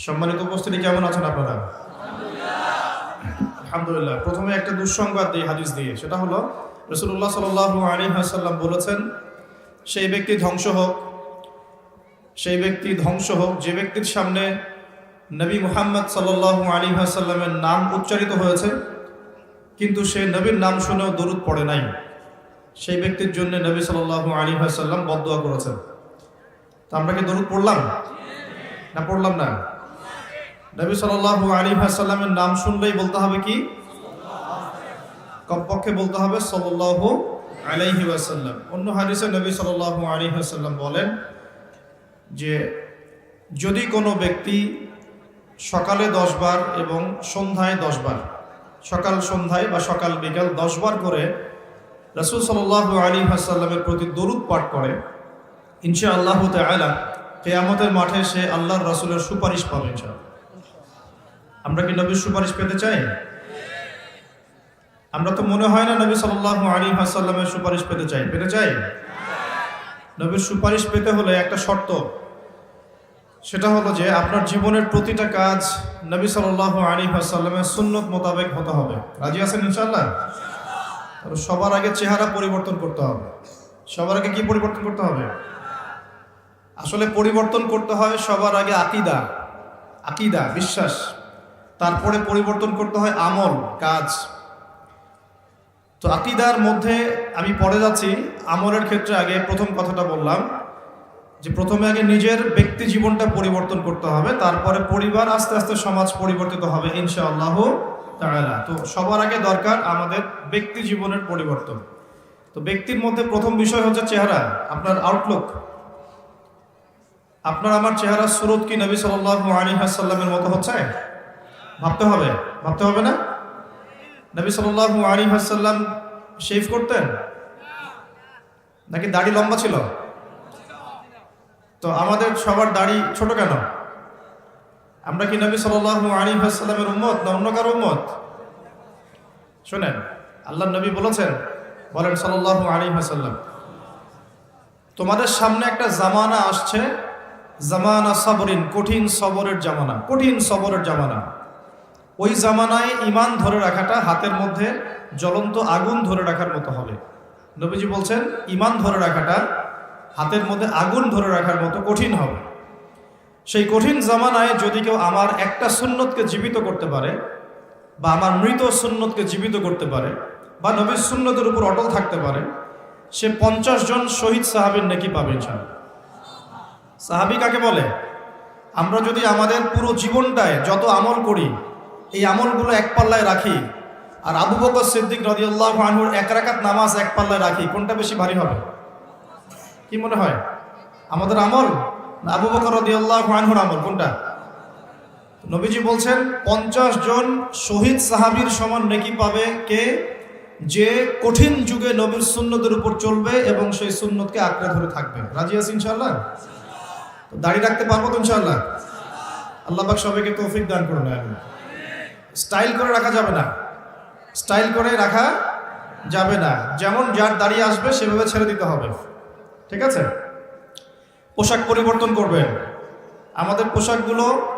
সম্মানিত উপস্থিতি, কেমন আছেন আপনারা? আলহামদুলিল্লাহ। প্রথমে একটা দুঃসংবাদ দিই হাদিস দিয়ে, সেটা হলো রাসূলুল্লাহ সাল্লাল্লাহু আলাইহি ওয়াসাল্লাম বলেছেন, সেই ব্যক্তি ধ্বংস হোক যে ব্যক্তির সামনে নবী মুহাম্মদ সাল্লাল্লাহু আলাইহি ওয়াসাল্লামের নাম উচ্চারিত হয়েছে কিন্তু সে নবীর নাম শুনেও দরুদ পড়ে নাই। সেই ব্যক্তির জন্য নবী সাল্লাল্লাহু আলাইহি ওয়াসাল্লাম বদদুয়া করেছেন। তো আমরা কি দরুদ পড়লাম না পড়লাম না? নবী সাল্লাল্লাহু আলাইহি ওয়াসাল্লামের নাম শুনলেই বলতে হবে কি? কমপক্ষে বলতে হবে সাল্লাল্লাহু আলাইহি ওয়াসাল্লাম। অন্য হাদিসে নবী সাল্লাল্লাহু আলাইহি ওয়াসাল্লাম বলেন যে যদি কোনো ব্যক্তি সকালে 10 বার এবং সন্ধ্যায় 10 বার, সকাল সন্ধ্যায় বা সকাল বিকাল 10 বার করে রাসূল সাল্লাল্লাহু আলাইহি ওয়াসাল্লামের প্রতি দরুদ পাঠ করে, ইনশাআল্লাহু তাআলা কিয়ামতের মাঠে সে আল্লাহর রাসূলের সুপারিশ পাবে ইনশাআল্লাহ। আমরা কি নবীর সুপারিশ পেতে চাই? আমরা তো মনে হয় না নবী সাল্লাল্লাহু আলাইহি ওয়াসাল্লামের সুপারিশ পেতে চাই। নবীর সুপারিশ পেতে হলে একটা শর্ত, সেটা হলো যে আপনার জীবনের প্রতিটা কাজ নবী সাল্লাল্লাহু আলাইহি ওয়াসাল্লামের সুন্নত মোতাবেক হতে হবে। রাজি আছেন ইনশাআল্লাহ? সবার আগে চেহারা পরিবর্তন করতে হবে। সবার আগে কি পরিবর্তন করতে হবে? আসলে পরিবর্তন করতে হয় সবার আগে আকীদা বিশ্বাস, তারপরে পরিবর্তন করতে হয় আমল কাজ। তো আকীদার মধ্যে আমি পড়ে যাচ্ছি, আমলের ক্ষেত্রে আগে প্রথম কথাটা বললাম যে প্রথমে আগে নিজের ব্যক্তি জীবনটা পরিবর্তন করতে হবে, তারপরে পরিবার, আস্তে আস্তে সমাজ পরিবর্তিত হবে ইনশাআল্লাহ তাআলা। তো সবার আগে দরকার আমাদের ব্যক্তি জীবনের পরিবর্তন। তো ব্যক্তির মধ্যে প্রথম বিষয় হচ্ছে চেহারা, আপনার আউটলুক। আপনার আমার চেহারা সুরত কি নবী সাল্লাল্লাহু আলাইহি ওয়াসাল্লামের মতো হচ্ছে? ভাবতে হবে না? নবী সাল্লাল্লাহু আলাইহি ওয়াসাল্লাম শেভ করতেন নাকি দাড়ি লম্বা ছিল? তো আমাদের সবার দাড়ি ছোট কেন? আমরা কি নবী সাল্লাল্লাহু আলাইহি ওয়াসাল্লামের উম্মত না অন্য কারো উম্মত? শুনেন, আল্লাহর নবী বলেছেন, বলেন সাল্লাল্লাহু আলাইহি ওয়াসাল্লাম, তোমাদের সামনে একটা জামানা আসছে, জামানা সাবরিন, কঠিন সবরের জামানা। ওই জামানায় ঈমান ধরে রাখাটা হাতের মধ্যে জ্বলন্ত আগুন ধরে রাখার মতো হবে। নবীজি বলছেন ঈমান ধরে রাখাটা হাতের মধ্যে আগুন ধরে রাখার মতো কঠিন হবে। সেই কঠিন জামানায় যদি কেউ আমার একটা সুন্নতকে জীবিত করতে পারে, বা আমার মৃত সুন্নতকে জীবিত করতে পারে, বা নবীর সুন্নতের উপর অটল থাকতে পারে, সে 50 জন শহীদ সাহাবীর নেকি পাবে ইনশাআল্লাহ। সাহাবী কাকে বলে? আমরা যদি আমাদের পুরো জীবনটায় যত আমল করি, এই আমলগুলো এক পাল্লায় রাখি, আর আবু বকর সিদ্দিক রাদিয়াল্লাহু আনহুর 1 রাকাত নামাজ এক পাল্লায় রাখি, কোনটা বেশি ভারী হবে? কি মনে হয়? আমাদের আমল না আবু বকর রাদিয়াল্লাহু আনহুর আমল? কোনটা? নবীজি বলছেন 50 জন শহীদ সাহাবীর সমান নেকি পাবে কে? যে কঠিন যুগে নবীর সুন্নতের উপর চলবে এবং সেই সুন্নতকে আঁকড়ে ধরে থাকবে। রাজি আছি ইনশাআল্লাহ? তো দাড়ি রাখতে পারবো তো ইনশাআল্লাহ? আল্লাহ পাক সবাইকে তৌফিক দান করুন। স্টাইল করে রাখা যাবে না। যেমন যার দাড়ি আসবে সেভাবে ছেড়ে দিতে হবে, ঠিক আছে? পোশাক পরিবর্তন করবেন। আমাদের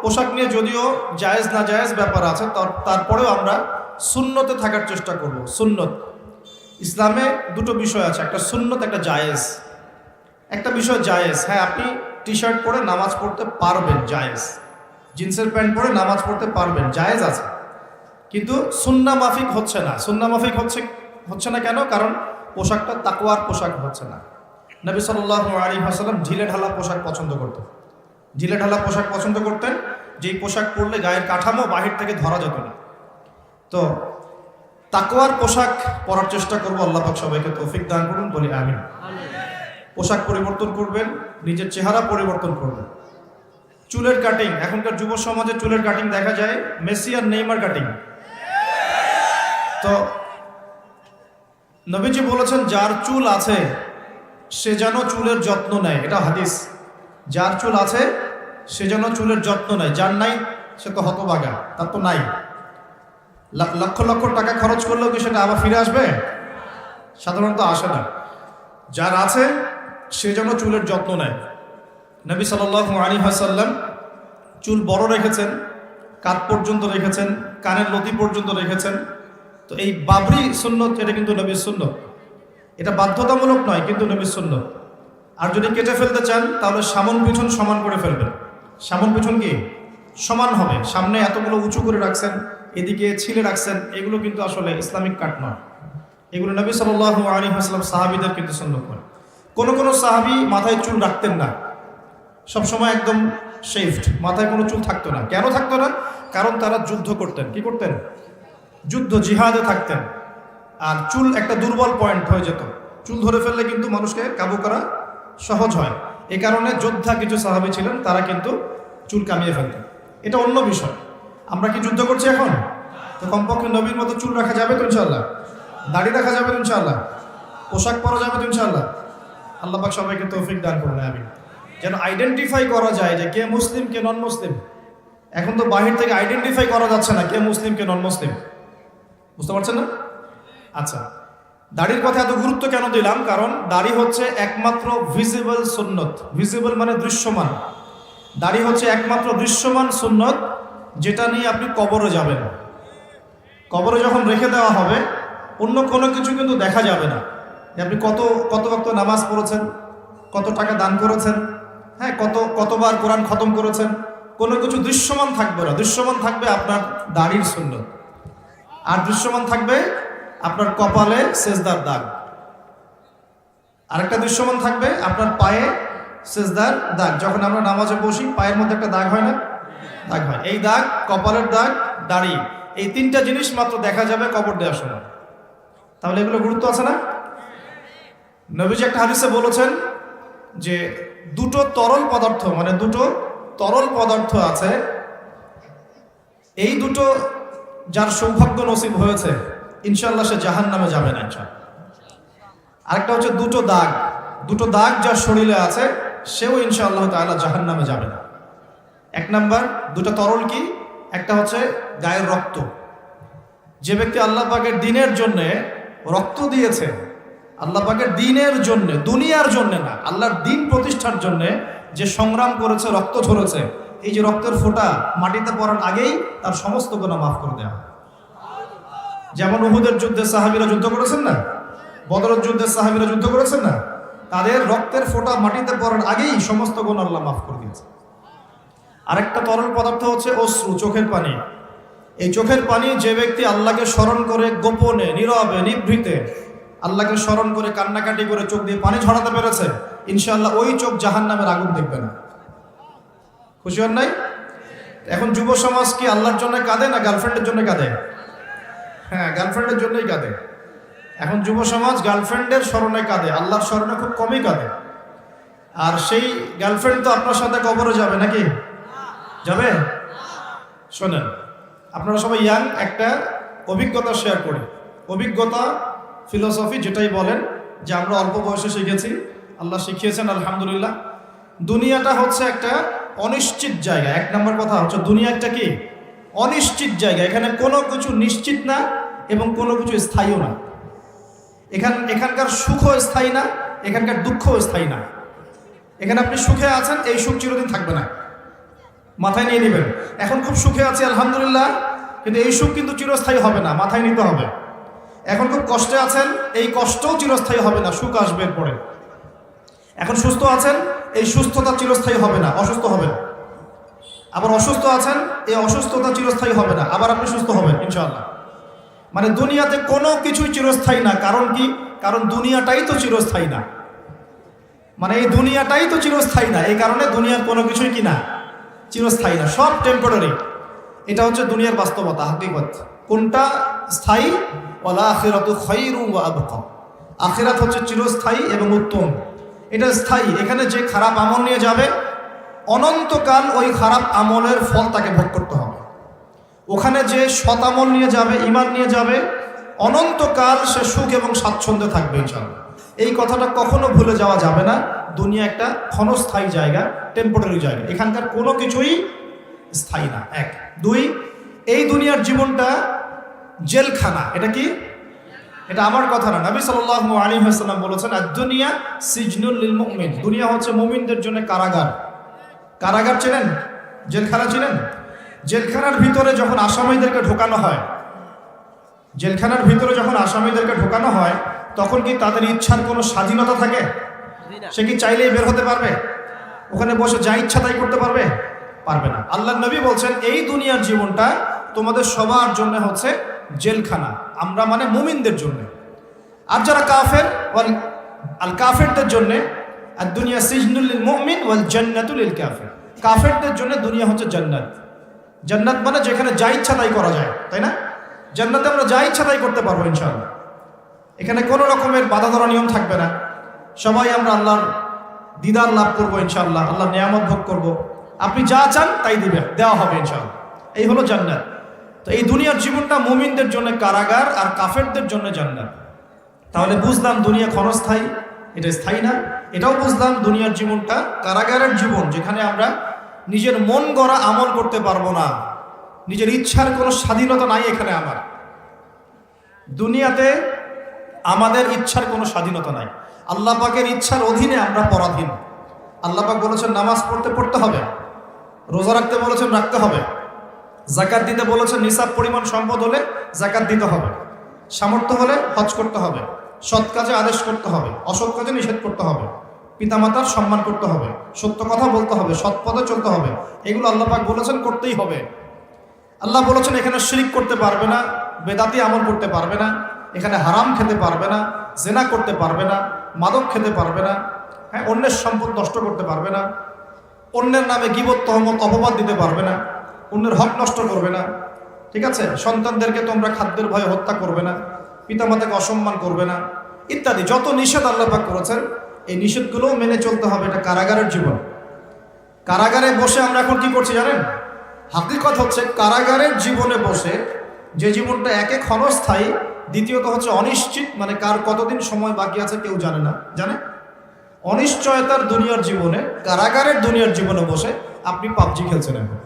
পোশাক নিয়ে যদিও জায়েজ না জায়েজ ব্যাপার আছে, তারপরেও আমরা সুন্নতে থাকার চেষ্টা করব। সুন্নত, ইসলামে দুটো বিষয় আছে, একটা সুন্নত, একটা জায়েজ। একটা বিষয় জায়েজ, হ্যাঁ আপনি টি শার্ট পরে নামাজ পড়তে পারবেন, জায়েজ। জিন্সের প্যান্ট পরে নামাজ পড়তে পারবেন, জায়েজ আছে। কিন্তু সুন্নাহ মাফিক হচ্ছে না কেন? কারণ পোশাকটা তাকওয়ার পোশাক হচ্ছে না। নবী সাল্লাল্লাহু আলাইহি ওয়াসাল্লাম ঢিলেঢালা পোশাক পছন্দ করতেন, যেই পোশাক পরলে গায়ের কাঠামো বাহির থেকে ধরা যেত না। তো তাকওয়ার পোশাক পরার চেষ্টা করব। আল্লাহ পাক সবাইকে তৌফিক দান করুন, বলি আমিন। পোশাক পরিবর্তন করবেন, নিজের চেহারা পরিবর্তন করবেন। চুলের কাটিং, এখনকার যুব সমাজে চুলের কাটিং দেখা যায় মেসি আর নেইমার কাটিং। তো নবীজি বলেছেন যার চুল আছে সে যেন চুলের যত্ন নেয়, এটা হাদিস। যার চুল আছে সে যেন চুলের যত্ন নেয়, যার নাই সে তো হতভাগা, তার তো নাই। লক্ষ লক্ষ টাকা খরচ করলেও কি সেটা আবার ফিরে আসবে? সাধারণত আসে না। যার আছে সে যেন চুলের যত্ন নেয়। নবী সাল্লাল্লাহু আলাইহি ওয়াসাল্লাম চুল বড় রেখেছেন, কাঁধ পর্যন্ত রেখেছেন, কানের লতি পর্যন্ত রেখেছেন। তো এই বাবরি সুন্নত এটা কিন্তু নবীর সুন্নত, এটা বাধ্যতামূলক নয় কিন্তু নবীর সুন্নত। আর যদি কেটে ফেলতে চান তাহলে সামন পিছন সমান করে ফেলবেন। সামন পিছন কি সমান হবে, সামনে এতগুলো উঁচু করে রাখছেন, এদিকে ছিলে রাখছেন, এগুলো কিন্তু আসলে ইসলামিক কাট নয়। এগুলো নবী সাল্লাল্লাহু আলাইহি ওয়াসাল্লাম সাহাবীদের কিন্তু সুন্নত নয়। কোনো সাহাবী মাথায় চুল রাখতেন না, সবসময় একদম শেভড, মাথায় কোনো চুল থাকতো না। কেন থাকতো না? কারণ তারা যুদ্ধ করতেন। কি করতেন? যুদ্ধ, জিহাদে থাকতেন। আর চুল একটা দুর্বল পয়েন্ট হয়ে যেত, চুল ধরে ফেললে কিন্তু মানুষকে কাবু করা সহজ হয়। এই কারণে যোদ্ধা কিছু সাহাবী ছিলেন, তারা কিন্তু চুল কামিয়ে ফেলতেন। এটা অন্য বিষয়। আমরা কি যুদ্ধ করছি এখন? তো কমপক্ষে নবীর মতো চুল রাখা যাবে তো ইনশাআল্লাহ, দাড়ি রাখা যাবে তো ইনশাআল্লাহ, পোশাক পরা যাবে তো ইনশাআল্লাহ। আল্লাহ পাক সবাইকে তৌফিক দান করুন, আমিন। যেন আইডেন্টিফাই করা যায় যে কে মুসলিম কে নন মুসলিম। এখন তো বাহির থেকে আইডেন্টিফাই করা যাচ্ছে না কে মুসলিম কে নন মুসলিম, বুঝতে পারছেন না? আচ্ছা, দাড়ির কথা এত গুরুত্ব কেন দিলাম? কারণ দাড়ি হচ্ছে একমাত্র ভিজিবল সুন্নত। ভিজিবল মানে দৃশ্যমান। দাড়ি হচ্ছে একমাত্র দৃশ্যমান সুন্নত যেটা নিয়ে আপনি কবরে যাবেন। কবরে যখন রেখে দেওয়া হবে, অন্য কোনো কিছু কিন্তু দেখা যাবে না যে আপনি কত ওয়াক্ত নামাজ পড়েছেন, কত টাকা দান করেছেন, হ্যাঁ, কতবার কোরআন খতম করেছেন, কোনো কিছু দৃশ্যমান থাকবে না। দৃশ্যমান থাকবে আপনার দাড়ির সুন্নত, আর দৃশ্যমান থাকবে আপনার কপালে সেজদার দাগ। আরেকটা দৃশ্যমান থাকবে আপনার পায়ে সেজদার দাগ। যখন আমরা নামাজে বসি পায়ের মধ্যে একটা দাগ হয় না? দাগ হয়। এই দাগ, কপালের দাগ, দাড়ি, এই তিনটা জিনিস মাত্র দেখা যাবে কবর দেওয়ার সময়। তাহলে এগুলো গুরুত্ব আছে না? নবীজি একটা হাদিসে বলেছেন যে দুটো তরল পদার্থ আছে, এই দুটো যার সৌভাগ্য নসিব হয়েছে ইনশাআল্লাহ সে জাহান্নামে যাবে না ইনশাআল্লাহ। আরেকটা হচ্ছে দুটো দাগ যার শরীরে আছে সেও ইনশাআল্লাহ তাআলা জাহান্নামে যাবে না। এক নাম্বার দুটো তরল কি? একটা হচ্ছে গায়ের রক্ত। যে ব্যক্তি আল্লাহ পাকের দ্বীনের জন্য রক্ত দিয়েছে, আল্লাহ পাকের দ্বীনের জন্য, দুনিয়ার জন্য না, আল্লাহর দ্বীন প্রতিষ্ঠার জন্য যে সংগ্রাম করেছে, রক্ত ঝরেছে, এই যে রক্তের ফোঁটা মাটিতে পড়ার আগেই তার সমস্ত গুনাহ মাফ করে দেওয়া। যেমন উহুদের যুদ্ধে সাহাবীরা যুদ্ধ করেছেন না, বদরের যুদ্ধে সাহাবীরা যুদ্ধ করেছেন না, তাদের রক্তের ফোঁটা মাটিতে পড়ার আগেই সমস্ত গুনাহ আল্লাহ মাফ করে দিয়েছে। আরেকটা তরল পদার্থ হচ্ছে অশ্রু, চোখের পানি। এই চোখের পানি যে ব্যক্তি আল্লাহকে স্মরণ করে গোপনে, নীরবে, নিভৃতে আল্লাহকে স্মরণ করে কান্নাকাটি করে চোখ দিয়ে পানি ঝরাতে পেরেছে, ইনশাআল্লাহ ওই চোখ জাহান্নামের আগুন দেখবে না। খুশি হন নাই? এখন যুব সমাজ কি আল্লাহর জন্য কাঁদে না গার্লফ্রেন্ডের জন্য কাঁদে? হ্যাঁ, গার্লফ্রেন্ডের জন্যই কাঁদে। এখন যুব সমাজ গার্লফ্রেন্ডের স্মরণে কাঁদে, আল্লাহর স্মরণে খুব কমই কাঁদে। আর সেই গার্লফ্রেন্ড তো আপনার সাথে কবরে যাবে নাকি? যাবে? শোনেন, আপনারা সবাই ইয়াং, একটা অভিজ্ঞতা শেয়ার করি। অভিজ্ঞতা, ফিলোসফি যেটাই বলেন, যে আমরা অল্প বয়সে শিখেছি, আল্লাহ শিখিয়েছেন আলহামদুলিল্লাহ। দুনিয়াটা হচ্ছে একটা অনিশ্চিত জায়গা। এক নম্বর কথা হচ্ছে দুনিয়া একটা কি? অনিশ্চিত জায়গা। এখানে কোনো কিছু নিশ্চিত না এবং কোনো কিছু স্থায়ীও না। এখানকার সুখও স্থায়ী না, এখানকার দুঃখও স্থায়ী না। এখানে আপনি সুখে আছেন, এই সুখ চিরদিন থাকবে না, মাথায় নিয়ে নেবেন। এখন খুব সুখে আছি আলহামদুলিল্লাহ, কিন্তু এই সুখ কিন্তু চিরস্থায়ী হবে না, মাথায় নিতে হবে। এখন খুব কষ্টে আছেন, এই কষ্টও চিরস্থায়ী হবে না, সুখ আসবে এরপরে। এখন সুস্থ আছেন, এই সুস্থতা চিরস্থায়ী হবে না, অসুস্থ হবেন। আবার অসুস্থ আছেন, এই অসুস্থতা চিরস্থায়ী হবে না, আবার আপনি সুস্থ হবেন ইনশাআল্লাহ। মানে দুনিয়াতে কোনো কিছুই চিরস্থায়ী না। কারণ কি? কারণ দুনিয়াটাই তো চিরস্থায়ী না। মানে এই দুনিয়াটাই তো চিরস্থায়ী না, এই কারণে দুনিয়ার কোনো কিছুই কি না? চিরস্থায়ী না, সব টেম্পোরারি। এটা হচ্ছে দুনিয়ার বাস্তবতা, হাকিকত। কোনটা স্থায়ী? ওয়াল আখিরাতু খায়রুন ওয়া আবকা। আখিরাত হচ্ছে চিরস্থায়ী এবং উত্তম, এটা স্থায়ী। এখানে যে খারাপ আমল নিয়ে যাবে, অনন্তকাল ওই খারাপ আমলের ফল তাকে ভোগ করতে হবে। ওখানে যে সৎ আমল নিয়ে যাবে, ঈমান নিয়ে যাবে, অনন্তকাল সে সুখ এবং স্বাচ্ছন্দ্যে থাকবে ইনশাআল্লাহ। এই কথাটা কখনো ভুলে যাওয়া যাবে না। দুনিয়া একটা ক্ষণস্থায়ী জায়গা, টেম্পোরারি জায়গা, এখানকার কোনো কিছুই স্থায়ী না। এক। দুই, এই দুনিয়ার জীবনটা জেলখানা। এটা কি? এটা আমার কথা না, নবী সাল্লাল্লাহু আলাইহি ওয়াসাল্লাম বলেছেন, আদ-দুনিয়া সিজনুল লিল মুমিন। দুনিয়া হচ্ছে মুমিনদের জন্য কারাগার। কারাগার চেনেন? জেলখানা চিনেন? জেলখানার ভিতরে যখন আসামিদেরকে ঢোকানো হয়, জেলখানার ভিতরে যখন আসামিদেরকে ঢোকানো হয়, তখন কি তাদের ইচ্ছার কোনো স্বাধীনতা থাকে? সে কি চাইলেই বের হতে পারবে? ওখানে বসে যা ইচ্ছা তাই করতে পারবে? পারবে না। আল্লাহর নবী বলছেন এই দুনিয়ার জীবনটা তোমাদের সবার জন্য হচ্ছে জেলখানা। আমরা মানে মুমিনদের জন্য। আর যারা কাফের, আল কাফেরদের জন্য আর দুনিয়া সিজনুল লিল মুমিন ওয়াল জান্নাতুল লিল কাফির। কাফেরদের জন্য দুনিয়া হচ্ছে জান্নাত। জান্নাত মানে যেখানে যা ইচ্ছা তাই করা যায়, তাই না? জান্নাতে আমরা যা ইচ্ছা তাই করতে পারবো ইনশাআল্লাহ। এখানে কোনো রকমের বাধা ধরা নিয়ম থাকবে না। সবাই আমরা আল্লাহর দিদার লাভ করবো ইনশাআল্লাহ, আল্লাহর নিয়ামত ভোগ করব। আপনি যা চান তাই দিবেন, দেওয়া হবে ইনশাআল্লাহ। এই হলো জান্নাত। তো এই দুনিয়ার জীবনটা মুমিনদের জন্য কারাগার আর কাফেরদের জন্য জান্নাত। তাহলে বুঝলাম দুনিয়া ক্ষণস্থায়ী, এটা স্থায়ী না। এটাও বুঝলাম দুনিয়ার জীবনটা কারাগারের জীবন, যেখানে আমরা নিজের মন গড়া আমল করতে পারবো না, নিজের ইচ্ছার কোনো স্বাধীনতা নাই এখানে। আমার দুনিয়াতে আমাদের ইচ্ছার কোনো স্বাধীনতা নাই। আল্লাহ পাকের ইচ্ছার অধীনে আমরা পরাধীন। আল্লাহ পাক বলেছেন নামাজ পড়তে হবে, রোজা রাখতে বলেছেন রাখতে হবে, যাকাত দিতে বলেছেন নিসাব পরিমাণ সম্পদ হলে যাকাত দিতে হবে, সামর্থ্য হলে হজ করতে হবে, সৎ কাজে আদেশ করতে হবে, অসৎ কাজে নিষেধ করতে হবে, পিতামাতার সম্মান করতে হবে, সত্য কথা বলতে হবে, সৎ পথে চলতে হবে। এগুলো আল্লাহ পাক বলেছেন করতেই হবে। আল্লাহ বলেছেন এখানে শিরক করতে পারবে না, বেদাতি আমল করতে পারবে না, এখানে হারাম খেতে পারবে না, জেনা করতে পারবে না, মাদক খেতে পারবে না, হ্যাঁ, অন্যের সম্পদ নষ্ট করতে পারবে না, অন্যের নামে গীবত তহমত অপবাদ দিতে পারবে না, অন্যের হক নষ্ট করবে না, ঠিক আছে? সন্তানদেরকে তোমরা খাদ্যের ভয়ে হত্যা করবে না, পিতামাতাকে অসম্মান করবে না, ইত্যাদি যত নিষেধ আল্লাহ পাক করেছেন এই নিষেধগুলোও মেনে চলতে হবে। এটা কারাগারের জীবন। কারাগারে বসে আমরা এখন কি করছি জানেন? হাকিকত হচ্ছে কারাগারের জীবনে বসে যে জীবনটা একে ক্ষণস্থায়ী, দ্বিতীয়ত হচ্ছে অনিশ্চিত, মানে কার কতদিন সময় বাকি আছে কেউ জানে না। জানে? অনিশ্চয়তার দুনিয়ার জীবনে, কারাগারের দুনিয়ার জীবনে বসে আপনি পাবজি খেলছেন। এখন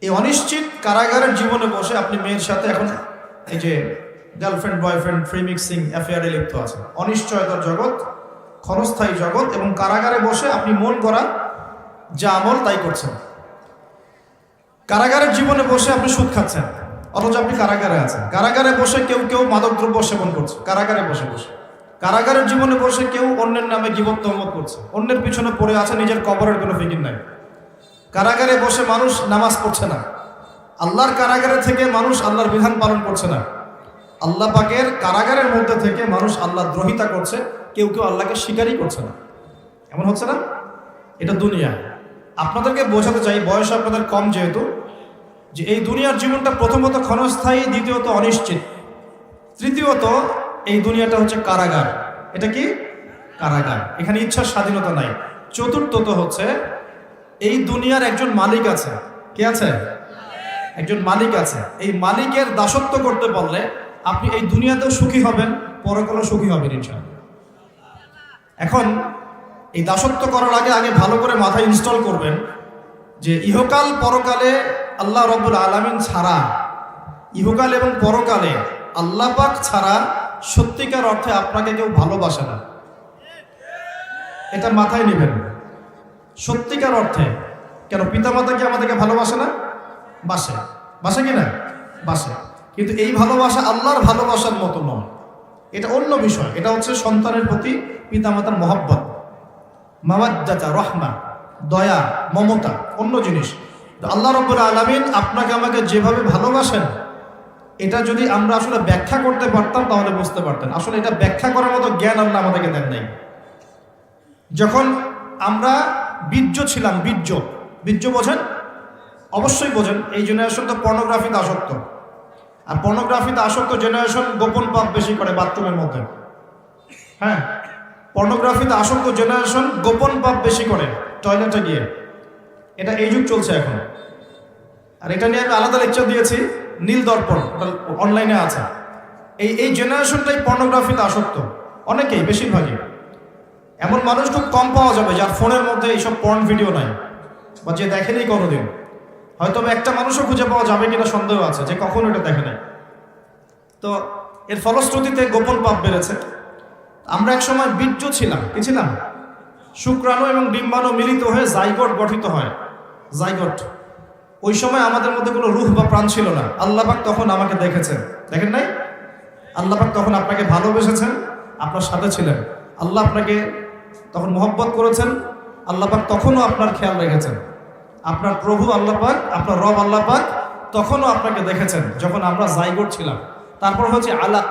এই অনিশ্চিত কারাগারের জীবনে বসে আপনি মেয়ের সাথে এখন এই যে গার্লফ্রেন্ড বয়ফ্রেন্ড ফ্রি মিক্সিং অ্যাফেয়ারে লিপ্ত আছে। অনিশ্চয়তার জগৎ, ক্ষণস্থায়ী জগৎ, এবং কারাগারে বসে আপনি মন করা যা আমল তাই করছেন। কারাগারের জীবনে বসে আপনি সুদ খাচ্ছেন, অথচ আপনি কারাগারে আছেন। কারাগারে বসে কেউ মাদকদ্রব্য সেবন করছে, কারাগারে বসে বসে। কারাগারের জীবনে বসে কেউ অন্যের নামে গীবত তহমত করছে, অন্যের পিছনে পড়ে আছে, নিজের কবরের কোনো ফিকির নাই। কারাগারে বসে মানুষ নামাজ পড়ছে না। আল্লাহর কারাগারে থেকে মানুষ আল্লাহর বিধান পালন করছে না। আল্লাহ পাকের কারাগারের মধ্যে থেকে মানুষ আল্লাহ দ্রোহিতা করছে, কেউ আল্লাহকে স্বীকারই করছে না। এমন হচ্ছে না? এটা দুনিয়া। আপনাদেরকে বোঝাতে চাই, বয়স আপনাদের কম যেহেতু, যে এই দুনিয়ার জীবনটা প্রথমত ক্ষণস্থায়ী, দ্বিতীয়ত অনিশ্চিত, তৃতীয়ত এই দুনিয়াটা হচ্ছে কারাগার। এটা কি? কারাগার। এখানে ইচ্ছার স্বাধীনতা নাই। চতুর্থত হচ্ছে এই দুনিয়ার একজন মালিক আছে। কে আছে? একজন মালিক আছে। এই মালিকের দাসত্ব করতে পারলে আপনি এই দুনিয়াতেও সুখী হবেন, পরকালেও সুখী হবেন ইনশাআল্লাহ। এখন এই দাসত্ব করার আগে ভালো করে মাথায় ইনস্টল করবেন যে ইহকাল পরকালে আল্লাহ রব্বুল আলামিন ছাড়া, ইহকাল এবং পরকালে আল্লাহ পাক ছাড়া সত্যিকার অর্থে আপনাকে কেউ ভালোবাসে না। এটা মাথায় নেবেন। সত্যিকার অর্থে। কেন? পিতামাতা কি আমাদেরকে ভালোবাসে না? বাসে কি না? বাসে। কিন্তু এই ভালোবাসা আল্লাহর ভালোবাসার মতো নয়, এটা অন্য বিষয়। এটা হচ্ছে সন্তানের প্রতি পিতামাতার মহব্বত, মাওয়াজ্জাতা, রহমা, দয়া, মমতা, অন্য জিনিস। আল্লাহ রাব্বুল আলামিন আপনাকে আমাকে যেভাবে ভালোবাসেন, এটা যদি আমরা আসলে ব্যাখ্যা করতে পারতাম তাহলে বুঝতে পারতেন। আসলে এটা ব্যাখ্যা করার মতো জ্ঞান আল্লাহ আমাদেরকে দেন নাই। যখন আমরা বীর্য ছিলাম, বীর্য বোঝেন? অবশ্যই বোঝেন। এই জেনারেশন তো পর্নোগ্রাফিতে আসক্ত, আর পর্নোগ্রাফিতে আসক্ত জেনারেশন গোপন পাপ বেশি করে বাথরুমের মধ্যে। হ্যাঁ, পর্নোগ্রাফিতে আসক্ত জেনারেশন গোপন পাপ বেশি করে টয়লেটে গিয়ে। এটা এই যুগ চলছে এখন। আর এটা নিয়ে আমি আলাদা লেকচার দিয়েছি, নীল দর্পণ, ওটা অনলাইনে আছে। এই জেনারেশনটাই পর্নোগ্রাফিতে আসক্ত, অনেকেই, বেশিরভাগই। এমন মানুষ খুব কম পাওয়া যাবে যার ফোনের মধ্যে এইসব পর্ন ভিডিও নাই, বা যে দেখেনি কোনোদিন। হয়তো একটা মানুষও খুঁজে পাওয়া যাবে কিনা সন্দেহ আছে যে কখনো এটা দেখে নাই। তো এর ফলশ্রুতিতে গোপন পাপ বেড়েছে। আমরা এক সময় বীর্য ছিলাম, কি ছিলাম? শুক্রাণু এবং ডিম্বাণু মিলিত হয়ে জাইগোট গঠিত হয়। জাইগট। ওই সময় আমাদের মধ্যে কোনো রূহ বা প্রাণ ছিল না। আল্লাহ পাক তখন আমাকে দেখেছেন, দেখেন নাই? আল্লাহ পাক তখন আপনাকে ভালোবেসেছেন, আপনার সাথে ছিলেন। আল্লাহ আপনাকে তখন মহব্বত করেছেন। আল্লাহ পাক তখনও আপনার খেয়াল রেখেছেন। আপনার প্রভু আল্লাহ পাক, আপনার রব আল্লাহ পাক তখনও আপনাকে দেখেছেন যখন আমরা জাইগোট ছিলাম। তারপর হচ্ছে আলাক।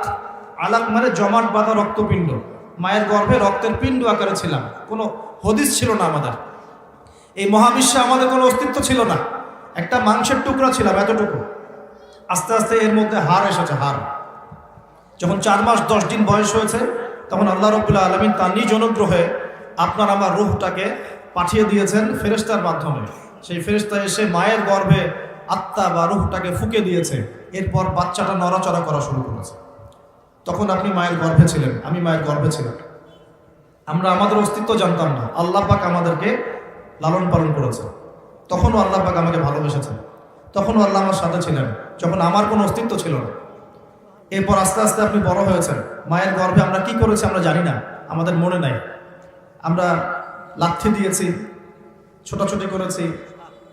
আলাক মানে জমাট বাঁধা রক্তপিণ্ড। মায়ের গর্ভে রক্তের পিণ্ড আকারে ছিলাম। কোনো হদিস ছিল না আমাদের। এই মহাবিশ্বে আমাদের কোনো অস্তিত্ব ছিল না। একটা মাংসের টুকরা ছিলাম, এতটুকু। আস্তে আস্তে এর মধ্যে হাড় এসেছে, হাড়। যখন 4 মাস 10 দিন বয়স হয়েছে, তখন আল্লাহ রাব্বুল আলামিন তার নিজ অনুগ্রহে আপনার আমার রূহটাকে পাঠিয়ে দিয়েছেন ফেরেশতার মাধ্যমে। সেই ফেরেশতা এসে মায়ের গর্ভে আত্মা বা রূহটাকে ফুঁকে দিয়েছে। এরপর বাচ্চাটা নড়াচড়া করা শুরু করেছে। তখন আপনি মায়ের গর্ভে ছিলেন, আমি মায়ের গর্ভে ছিলাম। আমরা আমাদের অস্তিত্ব জানতাম না। আল্লাহ পাক আমাদেরকে লালন পালন করেছে। তখনও আল্লাহ পাক আমাকে ভালোবেসেছেন। তখনও আল্লাহ আমার সাথে ছিলেন যখন আমার কোনো অস্তিত্ব ছিল না। এরপর আস্তে আস্তে আপনি বড় হয়েছেন। মায়ের গর্ভে আমরা কি করেছি আমরা জানি না, আমাদের মনে নাই। আমরা লাথি দিয়েছি, ছোটাছুটি করেছি,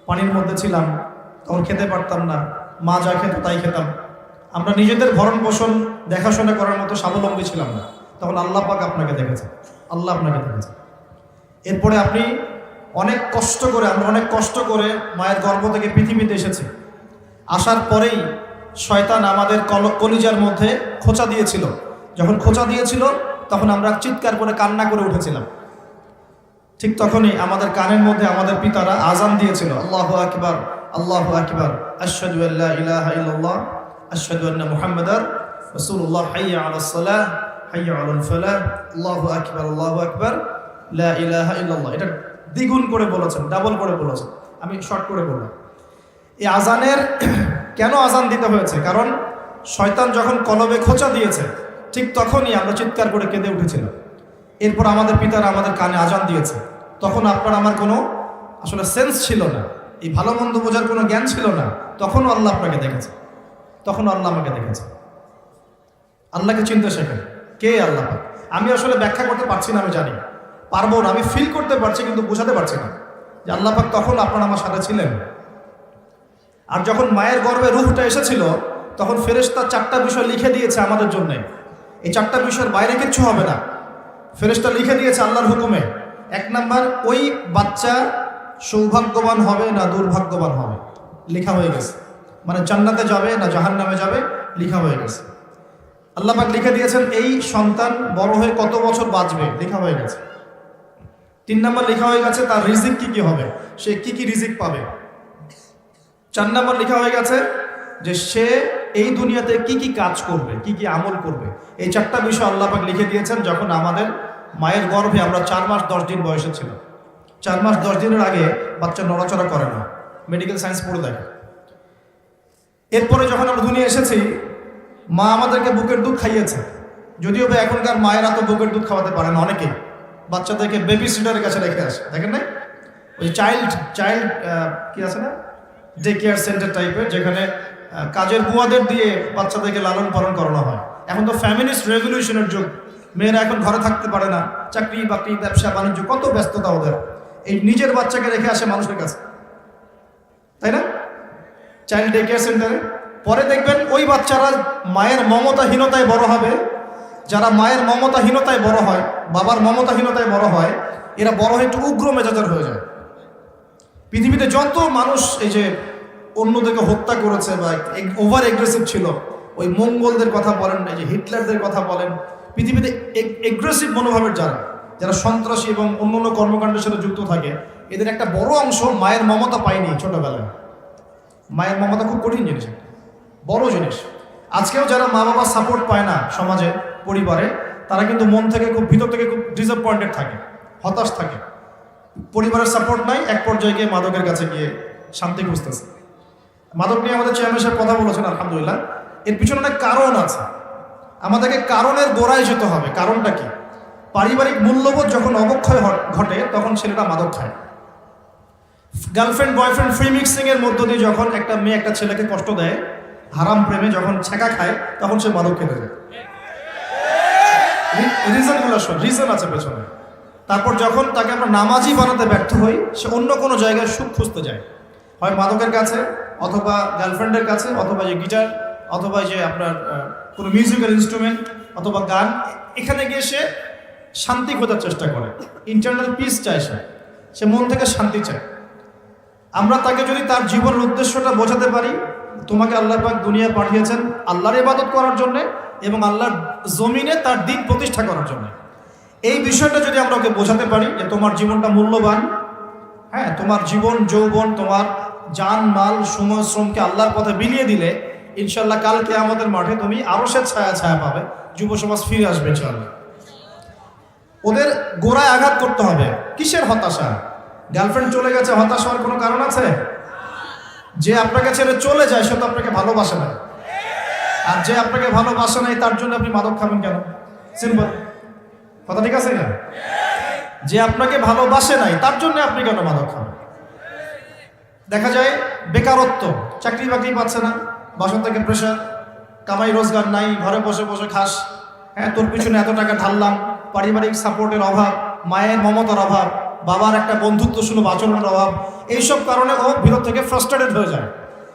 পানির মধ্যে ছিলাম, তখন খেতে পারতাম না। মা যা খেত তাই খেতাম। আমরা নিজেদের ভরণ পোষণ দেখাশোনা করার মতো স্বাবলম্বী ছিলাম না। তখন আল্লাহ পাক আপনাকে দেখেছেন, আল্লাহ আপনাকে দেখেছেন। এরপরে আপনি অনেক কষ্ট করে, আমরা অনেক কষ্ট করে মায়ের গর্ভ থেকে পৃথিবীতে এসেছি। আসার পরেই শয়তান আমাদের কলিজার মধ্যে খোঁচা দিয়েছিল। যখন খোঁচা দিয়েছিল তখন আমরা চিৎকার করে কান্না করে উঠেছিলাম। ঠিক তখনই আমাদের কানের মধ্যে আমাদের পিতারা আজান দিয়েছিল, আল্লাহু আকবার, আল্লাহু আকবার, আশহাদু আল্লা ইলাহা ইল্লাল্লাহ, আশহাদু আন্না মুহাম্মাদার রাসূলুল্লাহ, হাইয়া আলাস সালাহ, হাইয়া আলাল ফালাহ, আল্লাহু আকবার, আল্লাহু আকবার, লা ইলাহা ইল্লাল্লাহ। এটা দ্বিগুণ করে বলেছেন, ডাবল করে বলেছেন। আমি শর্ট করে বললাম। এই আজানের কেন আজান দিতে হয়েছে? কারণ শয়তান যখন কলবে খোঁচা দিয়েছে ঠিক তখনই আমরা চিৎকার করে কেঁদে উঠেছিলাম। এরপর আমাদের পিতারা আমাদের কানে আজান দিয়েছে। তখন আপনার আমার কোনো আসলে সেন্স ছিল না, এই ভালো মন্দ বোঝার কোনো জ্ঞান ছিল না। তখনও আল্লাহ আপনাকে দেখেছে, তখনও আল্লাহ আমাকে দেখেছে। আল্লাহকে চিনতে শেখেন। কে আল্লাহ? আমি আসলে ব্যাখ্যা করতে পারছি না, আমি জানি পারবো না। আমি ফিল করতে পারছি কিন্তু বোঝাতে পারছি না যে আল্লাহ পাক তখন আপনার আমার সাথে ছিলেন। আর যখন মায়ের গর্ভে রূহটা এসেছিল তখন ফেরেশতা 4টা বিষয় লিখে দিয়েছে আমাদের জন্য। এই 4টা বিষয়ের বাইরে কিচ্ছু হবে না। ফেরেশতা লিখে দিয়েছে আল্লাহর হুকুমে। 1 নাম্বার, ওই বাচ্চা সৌভাগ্যবান হবে না দুর্ভাগ্যবান হবে, লেখা হয়ে গেছে। মানে জান্নাতে যাবে না জাহান্নামে যাবে, লেখা হয়ে গেছে। আল্লাহ পাক লিখে দিয়েছেন এই সন্তান বড় হয়ে কত বছর বাঁচবে, লেখা হয়ে গেছে। 3 নাম্বার লেখা হয়ে গেছে তার রিজিক কি কি হবে, সে কি কি রিজিক পাবে। 4 নাম্বার লেখা হয়ে গেছে যে সে এই দুনিয়াতে কি কি কাজ করবে, কি কি আমল করবে। এই 4টা বিষয় আল্লাহ পাক লিখে দিয়েছেন যখন আমাদের মায়ের গর্ভে আমরা 4 মাস 10 দিন বয়সে ছিলাম। 4 মাস 10 দিনের আগে বাচ্চা নড়াচড়া করে না, মেডিকেল সায়েন্স পড়ে দেখে। এরপরে যখন আমরা দুনিয়া এসেছি মা আমাদেরকে বুকের দুধ খাইয়েছে। যদিও বা এখনকার মায়েরা তো বুকের দুধ খাওয়াতে পারে না, অনেকে বাচ্চাদেরকে বেবি সিটারের কাছে রেখে আসে, দেখেন না? ওই চাইল্ড কি আছে না, ডে কেয়ার সেন্টার টাইপের, যেখানে কাজের বুয়াদের দিয়ে বাচ্চাদেরকে লালন পালন করানো হয়। এখন তো ফ্যামিলিস্ট রেভলিউশনের যুগ, মেয়েরা এখন ঘরে থাকতে পারে না, চাকরি বাকরি ব্যবসা বাণিজ্য কত ব্যস্ততা ওদের। এই নিজের বাচ্চাকে রেখে আসে মানুষের কাছে, তাই না? চাইল্ড ডে কেয়ার সেন্টারে। পরে দেখবেন ওই বাচ্চারা মায়ের মমতাহীনতায় বড় হবে। যারা মায়ের মমতাহীনতায় বড় হয়, বাবার মমতাহীনতায় বড় হয়, এরা বড় হয়ে একটু উগ্র মেজাজের হয়ে যায়। পৃথিবীতে যত মানুষ এই যে অন্যদেরকে হত্যা করেছে বা ওভার এগ্রেসিভ ছিল, ওই মঙ্গলদের কথা বলেন, এই যে হিটলারদের কথা বলেন, পৃথিবীতে এগ্রেসিভ মনোভাবের যারা সন্ত্রাসী এবং অন্যান্য কর্মকাণ্ডের সাথে যুক্ত থাকে, এদের একটা বড় অংশ মায়ের মমতা পায়নি ছোটবেলায়। মায়ের মমতা খুব কঠিন জিনিস, বড় জিনিস। আজকেও যারা মা বাবার সাপোর্ট পায় না সমাজে, পরিবারে, তারা কিন্তু মন থেকে খুব ভিতর থেকে খুব ডিসঅ্যাপয়েন্টেড থাকে, হতাশ থাকে। পরিবারের সাপোর্ট নাই, এক পর্যায়ে গিয়ে মাদকের কাছে গিয়ে শান্তি খুঁজতেছে। মাদক নিয়ে আমাদের চেয়ারম্যান সাহেব কথা বলেছেন, আলহামদুলিল্লাহ। এর পিছনে অনেক কারণ আছে, আমাদেরকে কারণের গোড়ায় যেতে হবে। কারণটা কি? পারিবারিক মূল্যবোধ যখন অবক্ষয় ঘটে তখন ছেলেটা মাদক খায়। গার্লফ্রেন্ড বয়ফ্রেন্ড ফ্রি মিক্সিং এর মধ্য দিয়ে যখন একটা মেয়ে একটা ছেলেকে কষ্ট দেয়, হারাম প্রেমে যখন ছেঁকা খায়, তখন সে মাদক খেতে যায়। রিজন আছে পেছনে। তারপর যখন তাকে আমরা নামাজি বানাতে ব্যর্থ হই, সে অন্য কোনো জায়গায় সুখ খুঁজতে যায়। হয় মাদকের কাছে, অথবা গার্লফ্রেন্ডের কাছে, অথবা যে গিটার, অথবা যে আপনার কোনো মিউজিক্যাল ইনস্ট্রুমেন্ট, অথবা গান, এখানে গিয়ে সে শান্তি খোঁজার চেষ্টা করে, ইন্টারনাল পিস চায়, সে মন থেকে শান্তি চায়। আমরা তাকে যদি তার জীবনের উদ্দেশ্যটা বোঝাতে পারি, তোমাকে আল্লাহ পাক দুনিয়া পাঠিয়েছেন আল্লাহর ইবাদত করার জন্য এবং আল্লাহর জমিনে তার দিন প্রতিষ্ঠা করার জন্য, এই বিষয়টা যদি আমরা ওকে বোঝাতে পারি যে তোমার জীবনটা মূল্যবান, হ্যাঁ, তোমার জীবন যৌবন, তোমার জান মাল সময় শ্রমকে আল্লাহর পথে বিলিয়ে দিলে ইনশাল্লাহ কালকে আমাদের মাঠে তুমি আরো সে ছায়া ছায়া পাবে, যুব সমাজ ফিরে আসবে ইনশাল্লাহ। ওদের গোড়ায় আঘাত করতে হবে। কিসের হতাশা? গার্লফ্রেন্ড চলে গেছে, হতাশ হওয়ার কোনো কারণ আছে? যে আপনাকে ছেড়ে চলে যায় সে তো আপনাকে ভালোবাসে না, আর যে আপনাকে ভালোবাসে নাই তার জন্য আপনি মাদক খাবেন কেন? সিম্পল কথা, ঠিক আছে না? যে আপনাকে ভালোবাসে নাই তার জন্য আপনি কেন মাদক খাবেন? দেখা যায় বেকারত্ব, চাকরি বাকরি পাচ্ছে না, বাসা থেকে প্রেশার, কামাই রোজগার নাই, ঘরে বসে বসে খাস, হ্যাঁ, তোর পিছনে এত টাকা ঢাললাম, পারিবারিক সাপোর্টের অভাব, মায়ের মমতার অভাব, বাবার একটা বন্ধুত্ব সুলভ আচরণের অভাব, এইসব কারণে ও ভিতর থেকে ফ্রাস্ট্রেটেড হয়ে যায়।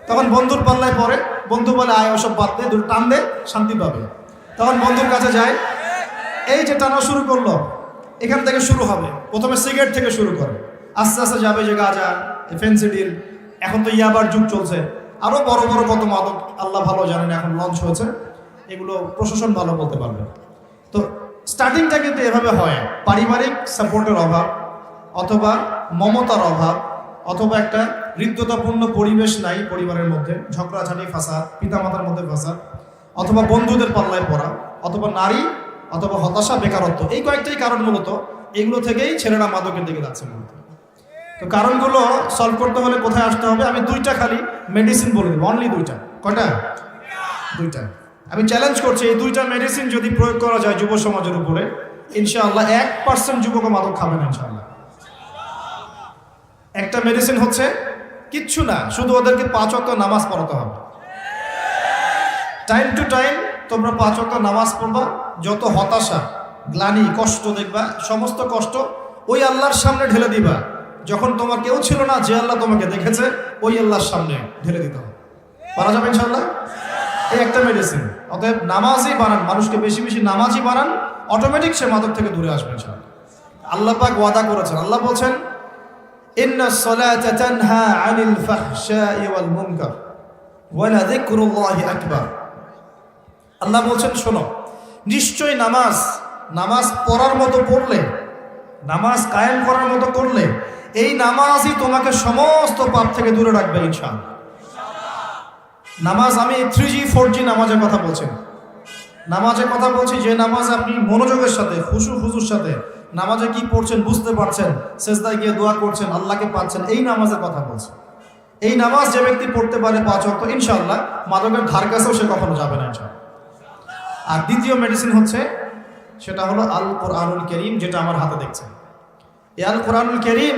তখন বন্ধুর পাল্লায় পড়ে, বন্ধু বলে আয় ওসব বাদ দে, দুটো টান দে, শান্তি পাবে। তখন বন্ধুর কাছে যায়, এই যে টানা শুরু করলো, এখান থেকে শুরু হবে। প্রথমে সিগারেট থেকে শুরু করে, আস্তে আস্তে যাবে যে গাঁজা, ফেন্সিডিল, এখন তো ইয়াবার যুগ চলছে, আরো বড় বড় কত মাদক আল্লাহ ভালো জানেন এখন লঞ্চ হয়েছে, এগুলো প্রশাসন ভালো বলতে পারবে। তো স্টার্টিংটা কিন্তু এভাবে হয়, পারিবারিক সাপোর্টের অভাব, অথবা মমতার অভাব, অথবা একটা হৃদ্যতাপূর্ণ পরিবেশ নাই পরিবারের মধ্যে, ঝগড়াঝাটি ফাসাদ, পিতামাতার মধ্যে ফাসাদ, অথবা বন্ধুদের পাল্লায় পড়া, অথবা নারী, অথবা হতাশা, বেকারত্ব, এই কয়েকটাই কারণ মূলত। এগুলো থেকেই ছেলেরা মাদকের দিকে যাচ্ছে মূলত। তো কারণগুলো সলভ করতে হলে কোথায় আসতে হবে? আমি দুইটা খালি মেডিসিন বলে দেবো, অনলি দুইটা। কয়টা? দুইটা। আমি চ্যালেঞ্জ করছি, এই দুইটা মেডিসিন যদি প্রয়োগ করা যায় যুব সমাজের উপরে, ইনশাআল্লাহ 1% যুবক মাদক খাবে না ইনশাআল্লাহ। একটা মেডিসিন হচ্ছে কিচ্ছু না, শুধু ওদেরকে 5 ওয়াক্ত নামাজ পড়াতে হবে। টাইম টু টাইম তোমরা 5 ওয়াক্ত নামাজ পড়বা। যত হতাশা, গ্লানি, কষ্ট দেখবা, সমস্ত কষ্ট ওই আল্লাহর সামনে ঢেলে দিবা। যখন তোমার কেউ ছিল না, যে আল্লাহ তোমাকে দেখেছে, ওই আল্লাহর সামনে ঢেলে দিতে হবে। পারা যাবে ইনশাআল্লাহ? এই একটা মেডিসিন। অতএব নামাজই বানান, মানুষকে বেশি বেশি নামাজই বানান, অটোমেটিক সে মাদক থেকে দূরে আসবে ইনশাআল্লাহ। আল্লাহ পাক ওয়াদা করেছেন, আল্লাহ বলছেন ইন্নাস সালাতা তানহা আনিল ফাহশাই ওয়াল মুনকার ওয়া লাযিকরুল্লাহি আকবার। আল্লাহ বলছেন শোনো, নিশ্চয় নামাজ পড়ার মতো পড়লে, নামাজ কায়েম করার মতো করলে, এই নামাজই তোমাকে সমস্ত পাপ থেকে দূরে রাখবে ইনশাআল্লাহ। নামাজ, আমি 3G 4G নামাজের কথা বলছি, নামাজের কথা বলছি যে নামাজ আপনি মনোযোগের সাথে, খুশুর সাথে নামাজে কি পড়ছেন বুঝতে পারছেন, সেজদায় গিয়ে দোয়া করছেন, আল্লাহকে পাচ্ছেন, এই নামাজের কথা বলছি। এই নামাজ যে ব্যক্তি পড়তে পারে 5 ওয়াক্ত, ইনশাআল্লাহ মাদকের ধার কাছেও সে কখনো যাবে না ইনশাআল্লাহ। আর দ্বিতীয় মেডিসিন হচ্ছে, সেটা হলো আল কোরআনুল কারীম, যেটা আমার হাতে দেখছেন। এই আল কোরআনুল কারীম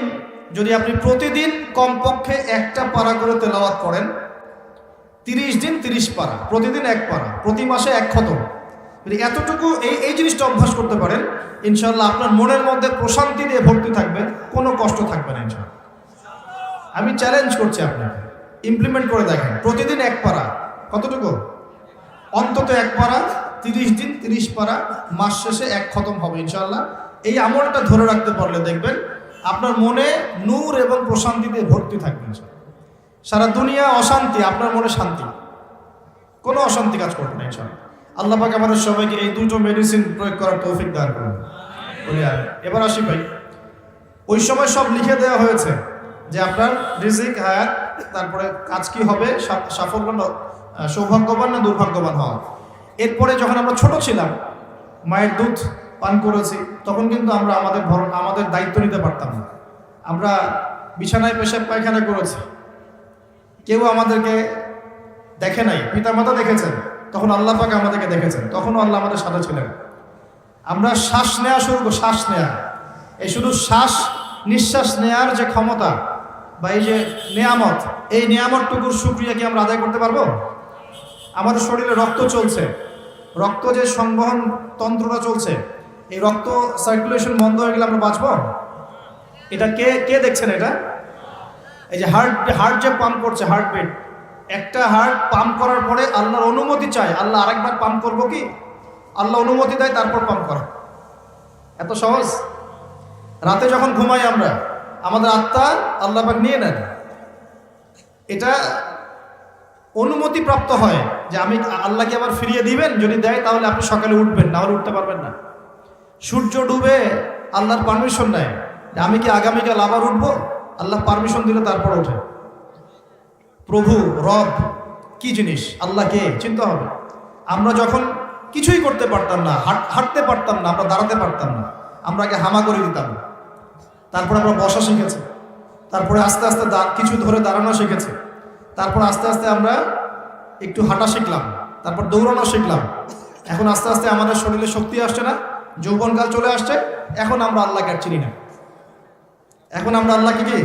যদি আপনি প্রতিদিন কমপক্ষে 1টা পারা করে তেলাওয়াত করেন, 30 দিন 30 পারা, প্রতিদিন 1 পারা, প্রতি মাসে 1 খতম, যদি এতটুকু এই জিনিসটা অভ্যাস করতে পারেন, ইনশাআল্লাহ আপনার মনের মধ্যে প্রশান্তি দিয়ে ভর্তি থাকবে, কোনো কষ্ট থাকবে না ইনশাআল্লাহ। আমি চ্যালেঞ্জ করছি আপনাকে, ইমপ্লিমেন্ট করে দেখেন। প্রতিদিন 1 পারা, কতটুকু? অন্তত 1 পারা, 30 দিন 30 পারা, মাস শেষে 1 খতম হবে ইনশাআল্লাহ। এই আমলটা ধরে রাখতে পারলে দেখবেন আপনার মনে নূর এবং প্রশান্তি দিয়ে ভর্তি থাকবে ইনশাআল্লাহ। সারা দুনিয়া অশান্তি, আপনার মনে শান্তি, কোনো অশান্তি কাজ করবে না ইনশাআল্লাহ। আল্লাহ পাক আমাদের সবাইকে এই দুটো মেডিসিন প্রয়োগ করার তৌফিক দান করুন। এবার আসি ভাই, ওই সময় সব লিখে দেওয়া হয়েছে যে আপনার রিজিক, হায়াত, তারপরে কাজ কি হবে, সাফল্য, সৌভাগ্যবান না দুর্ভাগ্যবান হওয়া। এরপরে যখন আমরা ছোট ছিলাম, মায়ের দুধ পান করেছি, তখন কিন্তু আমরা আমাদের দায়িত্ব নিতে পারতাম না। আমরা বিছানায় পেশাব পায়খানা করেছি, কেউ আমাদেরকে দেখে নাই, পিতামাতা দেখেছেন, তখন আল্লাহ পাক আমাদেরকে দেখেছেন, তখনও আল্লাহ আমাদের সাথে ছিলেন। আমরা শ্বাস নেওয়া শুরু করি, শ্বাস নেওয়া, এই শুধু শ্বাস নিঃশ্বাস নেওয়ার যে ক্ষমতা বা এই যে নেয়ামত, এই নেয়ামতটুকুর শুকরিয়া কি আমরা আদায় করতে পারবো? আমাদের শরীরে রক্ত চলছে, রক্ত যে সংবহন তন্ত্রটা চলছে, এই রক্ত সার্কুলেশন বন্ধ হয়ে গেলে আমরা বাঁচবো? এটা কে দেখছেন? এটা এই যে হার্ট যে পাম্প করছে, হার্টবিট, একটা হার্ট পাম্প করার পরে আল্লাহর অনুমতি চায়, আল্লাহ আরেকবার পাম্প করবো কি? আল্লাহ অনুমতি দেয়, তারপর পাম্প করা। এত সহজ? রাতে যখন ঘুমাই আমরা, আমাদের আত্মা আল্লাহ পাক নিয়ে নেন, এটা অনুমতি প্রাপ্ত হয় যে আমি আল্লাহকে আবার ফিরিয়ে দিবেন, যদি দেয় তাহলে আপনি সকালে উঠবেন, না হলে উঠতে পারবেন না। সূর্য ডুবে আল্লাহর পারমিশন নেয় যে আমি কি আগামীকাল আবার উঠবো, আল্লাহ পারমিশন দিলে তারপর ওঠে। প্রভু রব কি জিনিস, আল্লাহকে চিন্তা হবে। আমরা যখন কিছুই করতে পারতাম না, হাঁটতে পারতাম না, আমরা দাঁড়াতে পারতাম না, আমরা আগে হামা করে দিতাম, তারপর আমরা বসা শিখেছি, তারপরে আস্তে আস্তে কিছু ধরে দাঁড়ানো শিখেছি, তারপর আস্তে আস্তে আমরা একটু হাঁটা শিখলাম, তারপর দৌড়ানো শিখলাম। এখন আস্তে আস্তে আমাদের শরীরে শক্তি আসছে না, যৌবনকাল চলে আসছে, এখন আমরা আল্লাহকে আর চিনি না। এখন আমরা আল্লাহকে কি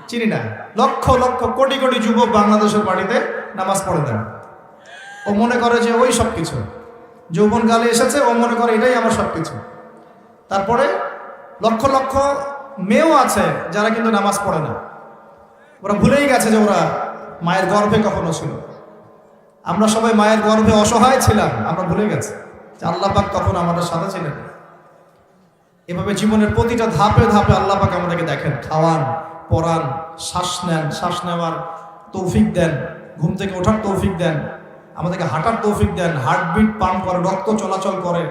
চিনি না। লক্ষ লক্ষ কোটি কোটি যুবক বাংলাদেশের বাড়িতে নামাজ পড়ে দেন, ও মনে করে যে ওই সব কিছু, যৌবনকালে এসেছে, ও মনে করে এটাই আমার সব কিছু। তারপরে লক্ষ লক্ষ মেয়েও আছে যারা কিন্তু নামাজ পড়ে না, ওরা ভুলেই গেছে যে ওরা মায়ের গর্ভে কখনো ছিল। আমরা সবাই মায়ের গর্ভে অসহায় ছিলাম, আমরা ভুলে গেছি যে আল্লাহ পাক তখন আমাদের সাথে ছিলেন। এভাবে জীবনের প্রতিটা ধাপে ধাপে আল্লাহ পাক আমাদেরকে দেখেন, খাওয়ান, পড়ান, শ্বাস নেন, শ্বাস নেওয়ার তৌফিক দেন, ঘুম থেকে ওঠার তৌফিক দেন, আমাদেরকে হাঁটার তৌফিক দেন, হার্টবিট পাম্প করে, রক্ত চলাচল করে।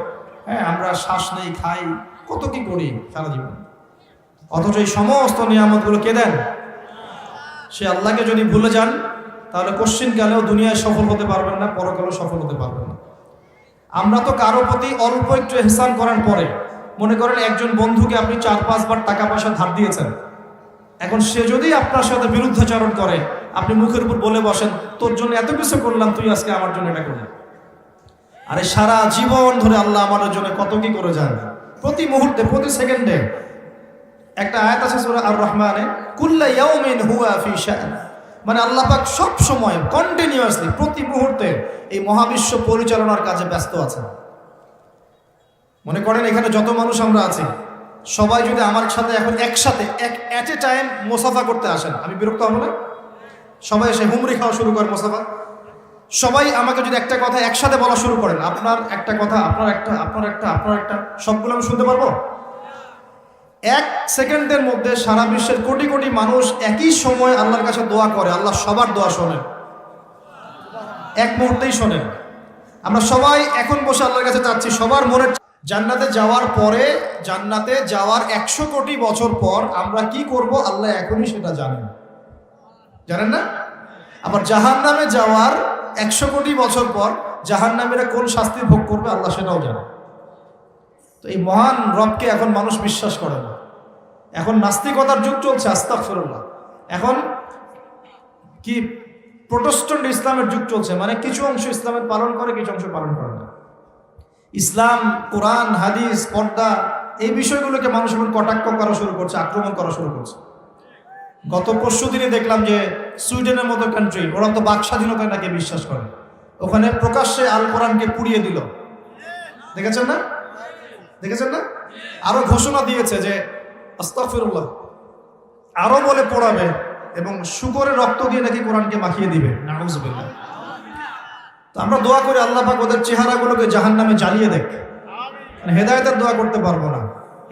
হ্যাঁ, আমরা শ্বাস নেই, খাই, কত কি করি সারা জীবন, অথচ এই সমস্ত নিয়ামতগুলো কে দেন? সে আল্লাহকে যদি ভুলে যান তাহলে কোশ্চিনকালেও দুনিয়ায় সফল হতে পারবেন না, পরকালেও সফল হতে পারবেন না। আমরা তো কারো প্রতি অল্প একটু ইহসান করার পরে, মনে করেন একজন বন্ধুকে আপনি 4-5 বার টাকা পয়সা ধার দিয়েছেন, এখন সে যদি আপনার সাথে বিরুদ্ধাচরণ করে, আপনি মুখের উপর বলে বসেন তোর জন্য এত কিছু করলাম, তুই আজকে আমার জন্য এটা করলি। আরে সারা জীবন ধরে আল্লাহ আমাদের জন্য কত কি করে যান, প্রতি মুহূর্তে, প্রতি সেকেন্ডে। একটা আয়াত আছে সূরা আর-রহমানে, কুল্লা ইয়াউমিন হুয়া ফি শা'n, মানে আল্লাহ পাক সব সময় কন্টিনিউয়াসলি প্রতি মুহূর্তে এই মহাবিশ্ব পরিচালনার কাজে ব্যস্ত আছেন। মনে করেন এখানে যত মানুষ আমরা আছি, সবাই যদি আমার সাথে এখন একসাথে এট এ টাইম মোসাফা করতে আসেন, আমি বিরক্ত হব না? সবাই এসে হুমরি খাওয়া শুরু করেন মোসাফা, সবাই আমাকে যদি একটা কথা একসাথে বলা শুরু করেন, আপনার একটা কথা, আপনার একটা, আপনার একটা, আপনার একটা, সবগুলো আমি শুনতে পারবো? 1 সেকেন্ডের মধ্যে সারা বিশ্বের কোটি কোটি মানুষ একই সময় আল্লাহর কাছে দোয়া করে, আল্লাহ সবার দোয়া শোনেন, এক মুহূর্তেই শোনেন। আমরা সবাই এখন বসে আল্লাহর কাছে চাচ্ছি সবার মনে। জান্নাতে যাওয়ার পরে, জান্নাতে যাওয়ার 100 কোটি বছর পর আমরা কি করব আল্লাহ এখনই সেটা জানেন, জানেন না? আবার জাহান্নামে যাওয়ার 100 কোটি বছর পর জাহান্নামীরা কোন শাস্তি ভোগ করবে আল্লাহ সেটাও জানে। তো এই মহান রবকে এখন মানুষ বিশ্বাস করে না, এখন নাস্তিকতার যুগ চলছে, আস্তাগফিরুল্লাহ। এখন কি প্রোটেস্ট্যান্ট ইসলামের যুগ চলছে, মানে কিছু অংশ ইসলামের পালন করে, কিছু অংশ পালন করে না। ইসলাম, কোরআন, হাদিস, পর্দা, এই বিষয়গুলোকে মানুষ এখন কটাক্ষ করা শুরু করছে, আক্রমণ করা শুরু করছে। গত পরশু দিনে দেখলাম যে সুইডেনের মতো কান্ট্রি, ওরা তো বাক স্বাধীনতায় নাকি বিশ্বাস করে, ওখানে প্রকাশ্যে আল কোরআনকে পুড়িয়ে দিল। দেখেছেন না? দেখেছেন না? আরো ঘোষণা দিয়েছে যে আস্তাগফিরুল্লাহ, আরো বলে পড়াবে এবং শুকরের রক্ত দিয়ে নাকি কোরআনকে মাখিয়ে দিবে। নাউযুবিল্লাহ। তো আমরা দোয়া করি আল্লাহ পাক ওদের চেহারাগুলোকে জাহান্নামে জ্বালিয়ে দেখ। মানে হেদায়েতের দোয়া করতে পারবো না,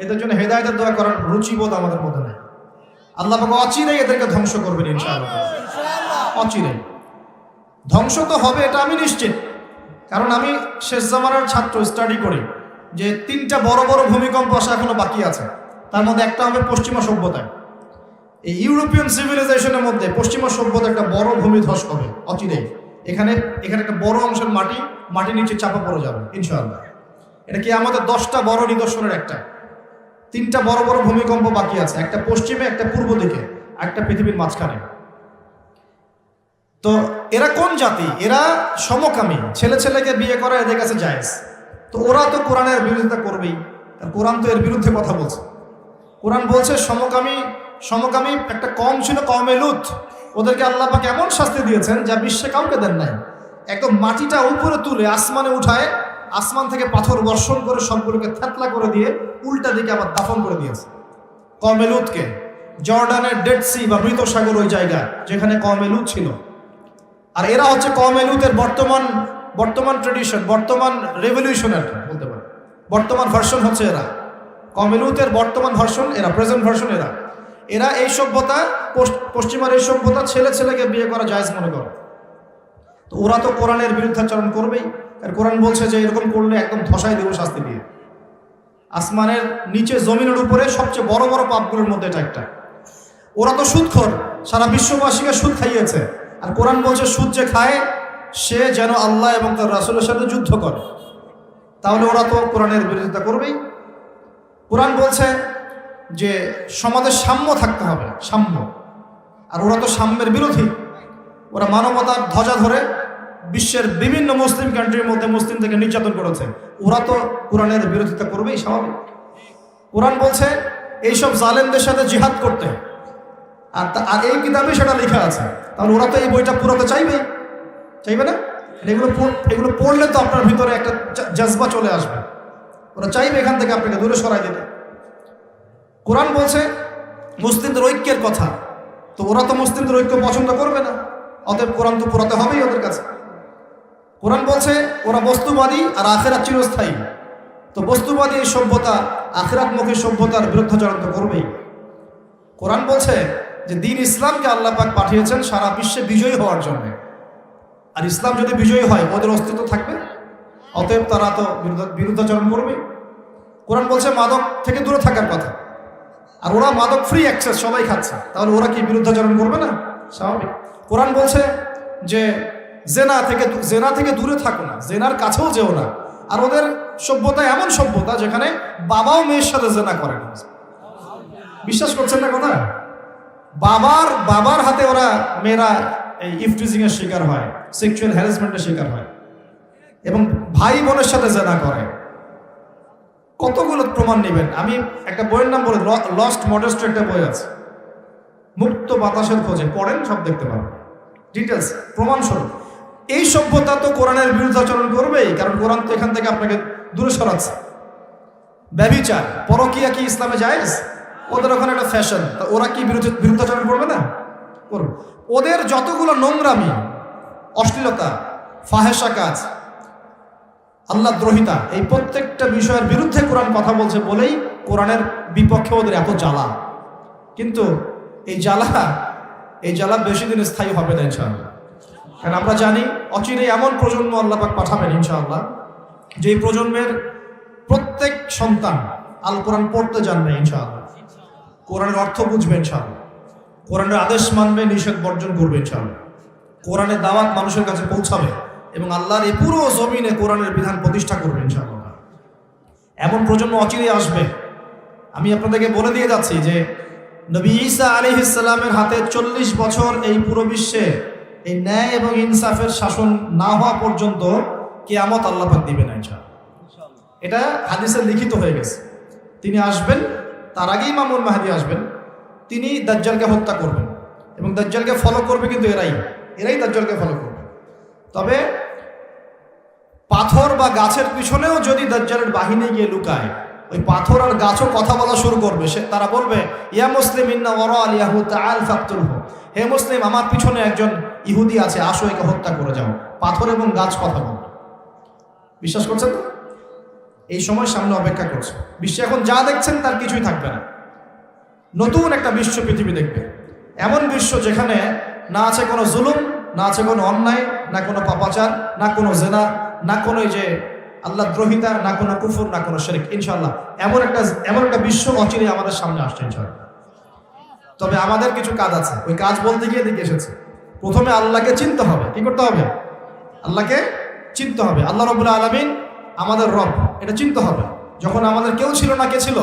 এদের জন্য হেদায়েতের দোয়া করার রুচিবোধ আমাদের মধ্যে নেই। আল্লাহ পাক অচিরেই এদেরকে ধ্বংস করবেন ইনশাআল্লাহ, অচিরেই ধ্বংস তো হবে, এটা আমি নিশ্চিত। কারণ আমি শেষ জামানার ছাত্র, স্টাডি করি যে 3টা বড় বড় ভূমিকম্প আসা এখনো বাকি আছে। তার মধ্যে একটা হবে পশ্চিমা সভ্যতায়, এই ইউরোপিয়ান সিভিলাইজেশনের মধ্যে পশ্চিমা সভ্যতা একটা বড় ভূমিধস হবে অচিরেই। এখানে একটা বড় অংশের মাটি নিচে চাপা পড়ে যাবে ইনশাআল্লাহ। এটা কি আমাদের 10টা বড় নিদর্শনের একটা। 3টা বড় বড় ভূমিকম্প বাকি আছে, একটা পশ্চিমে, একটা পূর্ব দিকে, একটা পৃথিবীর মাঝখানে। তো এরা কোন জাতি? এরা সমকামী, ছেলে ছেলেকে বিয়ে করা এদের কাছে জায়েজ। তো ওরা তো কোরআনের বিরোধিতা করবেই, কোরআন তো এর বিরুদ্ধে কথা বলছে। কোরআন বলছে সমকামী একটা কম ছিল, কওমে লূত, ওদেরকে আল্লাহ পাক এমন শাস্তি দিয়েছেন যা বিশ্বে কাউকে দেন নাই। একদম মাটিটা উপরে তুলে আসমানে উঠায়, আসমান থেকে পাথর বর্ষণ করে সবগুলোকে থেতলা করে দিয়ে উল্টা দিকে আবার দাফন করে দিয়েছে কওমে লূতকে। জর্ডানের ডেড সি বা মৃত সাগর ওই জায়গা যেখানে কওমে লূত ছিল। আর এরা হচ্ছে কওমে লূতের বর্তমান ট্রেডিশন, বর্তমান রেভলিউশনের বলতে পারে, বর্তমান ভার্সন হচ্ছে এরা। কওমে লূতের বর্তমান ভার্সন এরা, প্রেজেন্ট ভার্সন এরা এই সভ্যতা, পশ্চিমার এই সভ্যতা ছেলে ছেলেকে বিয়ে করা জায়েজ মনে করে। তো ওরা তো কোরআনের বিরুদ্ধাচরণ করবেই। আর কোরআন বলছে যে এরকম করলে একদম ধসাই দেব শাস্তি দিয়ে। আসমানের নিচে জমিনের উপরে সবচেয়ে বড় বড় পাপগুলোর মধ্যে এটা একটা। ওরা তো সুদখোর, সারা বিশ্ববাসীকে সুদ খাইয়েছে। আর কোরআন বলছে সুদ যে খায় সে যেন আল্লাহ এবং তার রাসূলের সাথে যুদ্ধ করে। তাহলে ওরা তো কোরআনের বিরোধিতা করবেই। কোরআন বলছে যে সমাজে সাম্য থাকতে হবে, সাম্য। আর ওরা তো সাম্যের বিরোধী। ওরা মানবতার ধ্বজা ধরে বিশ্বের বিভিন্ন মুসলিম কান্ট্রির মধ্যে মুসলিমদেরকে নির্যাতন করেছে। ওরা তো কোরআনের বিরোধিতা করবেই, স্বাভাবিক। কোরআন বলছে এইসব জালেমদের সাথে জিহাদ করতে, আর এই কিতাবে সেটা লেখা আছে। তাহলে ওরা তো এই বইটা পুরোতে চাইবে না? এগুলো পড়লে তো আপনার ভিতরে একটা জজবা চলে আসবে। ওরা চাইবে এখান থেকে আপনাকে দূরে সরাই দিতে। কোরআন বলছে মুসলিমদের ঐক্যের কথা, তো ওরা তো মুসলিমদের ঐক্য পছন্দ করবে না, অতএব কোরআন তো পুরাতে হবেই ওদের কাছে। কোরআন বলছে ওরা বস্তুবাদী আর আখিরাত চিরস্থায়ী, তো বস্তুবাদী এই সভ্যতা আখিরাতমুখী সভ্যতার বিরুদ্ধাচরণ তো করবেই। কোরআন বলছে যে দিন ইসলামকে আল্লাহ পাক পাঠিয়েছেন সারা বিশ্বে বিজয়ী হওয়ার জন্য। আর ইসলাম যদি বিজয়ী হয় ওদের অস্তিত্ব থাকবে, অতএব তারা তো বিরুদ্ধাচরণ করবে। কোরআন বলছে মাদক থেকে দূরে থাকার কথা, আর ওরা মাদক ফ্রি অ্যাক্সেস সবাই খাচ্ছে, তাহলে ওরা কি বিরুদ্ধাচরণ করবে না? স্বাভাবিক। কোরআন বলছে যে জেনা থেকে দূরে থাকো না, জেনার কাছেও যেও না। আর ওদের সভ্যতা এমন সভ্যতা যেখানে বাবাও মেয়ের সাথে জেনা করে না। বিশ্বাস করছেন না কথা? বাবার হাতে ওরা মেয়েরা এই ইফটিজিং এর শিকার হয়, সেক্সুয়াল হ্যারাসমেন্টের শিকার হয়, এবং ভাই বোনের সাথে জেনা করে। কতগুলো প্রমাণ নেবেন? আমি একটা বইয়ের নাম বলে, লস্ট মডেস্ট একটা বই আছে, মুক্ত বাতাসের খোঁজে, পড়েন, সব দেখতে পাবেন ডিটেলস, প্রমাণস্বরূপ। এই সভ্যতা তো কোরআনের বিরুদ্ধাচরণ করবেই, কারণ কোরআন তো এখান থেকে আপনাকে দূরে সরাচ্ছে। ব্যভিচার, পরকিয়া কি ইসলামে জায়েজ? ওদের ওখানে একটা ফ্যাশন, ওরা কি বিরুদ্ধাচরণ করবে না? করবে। ওদের যতগুলো নোংরামি, অশ্লীলতা, ফাহেসা কাজ, আল্লাহ দ্রোহিতা, এই প্রত্যেকটা বিষয়ের বিরুদ্ধে কোরআন কথা বলছে বলেই কোরআনের বিপক্ষে ওদের এত জ্বালা। কিন্তু এই জ্বালা বেশি দিন স্থায়ী হবে না ইনশাআল্লাহ। কারণ আমরা জানি অচিরে এমন প্রজন্ম আল্লাহ পাক পাঠাবেন ইনশাআল্লাহ, যে এই প্রজন্মের প্রত্যেক সন্তান আল কোরআন পড়তে জানবে ইনশাআল্লাহ, কোরআনের অর্থ বুঝবে ইনশাআল্লাহ, কোরআনের আদেশ মানবে, নিষেধ বর্জন করবে ইনশাআল্লাহ, কোরআনের দাওয়াত মানুষের কাছে পৌঁছাবে এবং আল্লাহর এই পুরো জমিনে কোরআনের বিধান প্রতিষ্ঠা করবে ইনশাআল্লাহ। এমন প্রজন্ম অচিরেই আসবে। আমি আপনাদেরকে বলে দিয়ে যাচ্ছি যে নবী ঈসা আলাইহিস সালামের হাতে 40 বছর এই পুরো বিশ্বে এই ন্যায় এবং ইনসাফের শাসন না হওয়া পর্যন্ত কিয়ামত আল্লাহ পাক দিবেন না ইনশাআল্লাহ। এটা হাদিসে লিখিত হয়ে গেছে। তিনি আসবেন, তার আগে ইমামুল মাহদী আসবেন, তিনি দাজ্জালকে হত্যা করবেন এবং দাজ্জালকে ফলো করবে, কিন্তু এরাই দাজ্জালকে ফলো করবে। তবে পাথর বা গাছের পিছনেও যদি দাজ্জালের বাহিনী গিয়ে লুকায়, ওই পাথর আর গাছও কথা বলা শুরু করবে। তারা বলবে, ইয়া মুসলিম ইন্না ওয়ারা আল ইয়াহুদ তাআল ফাকতুলহু, হে মুসলিম আমার পিছনে একজন ইহুদি আছে, আসো একে হত্যা করে যাও। পাথর এবং গাছ কথা বলবে। বিশ্বাস করছেন তো? এই সময় সামনে অপেক্ষা করছে। বিশ্বে এখন যা দেখছেন তার কিছুই থাকবে না। নতুন একটা বিশ্ব পৃথিবী দেখবে, এমন বিশ্ব যেখানে না আছে কোনো জুলুম, না আছে কোনো অন্যায়, না কোনো পাপাচার, না কোনো জেনা, না কোনো এই যে আল্লাহ দ্রোহিতা, না কোনো কুফর, না কোনো শিরক। ইনশাআল্লাহ এমন একটা বিশ্ব অচিরে আমাদের সামনে আসছে ইনশাআল্লাহ। তবে আমাদের কিছু কাজ আছে, ওই কাজ বলতে গিয়ে দিকে এসেছে। প্রথমে আল্লাহকে চিনতে হবে। কি করতে হবে? আল্লাহকে চিনতে হবে। আল্লাহ রাব্বুল আলামিন আমাদের রব, এটা চিনতে হবে। যখন আমাদের কেউ ছিল না, কে ছিল?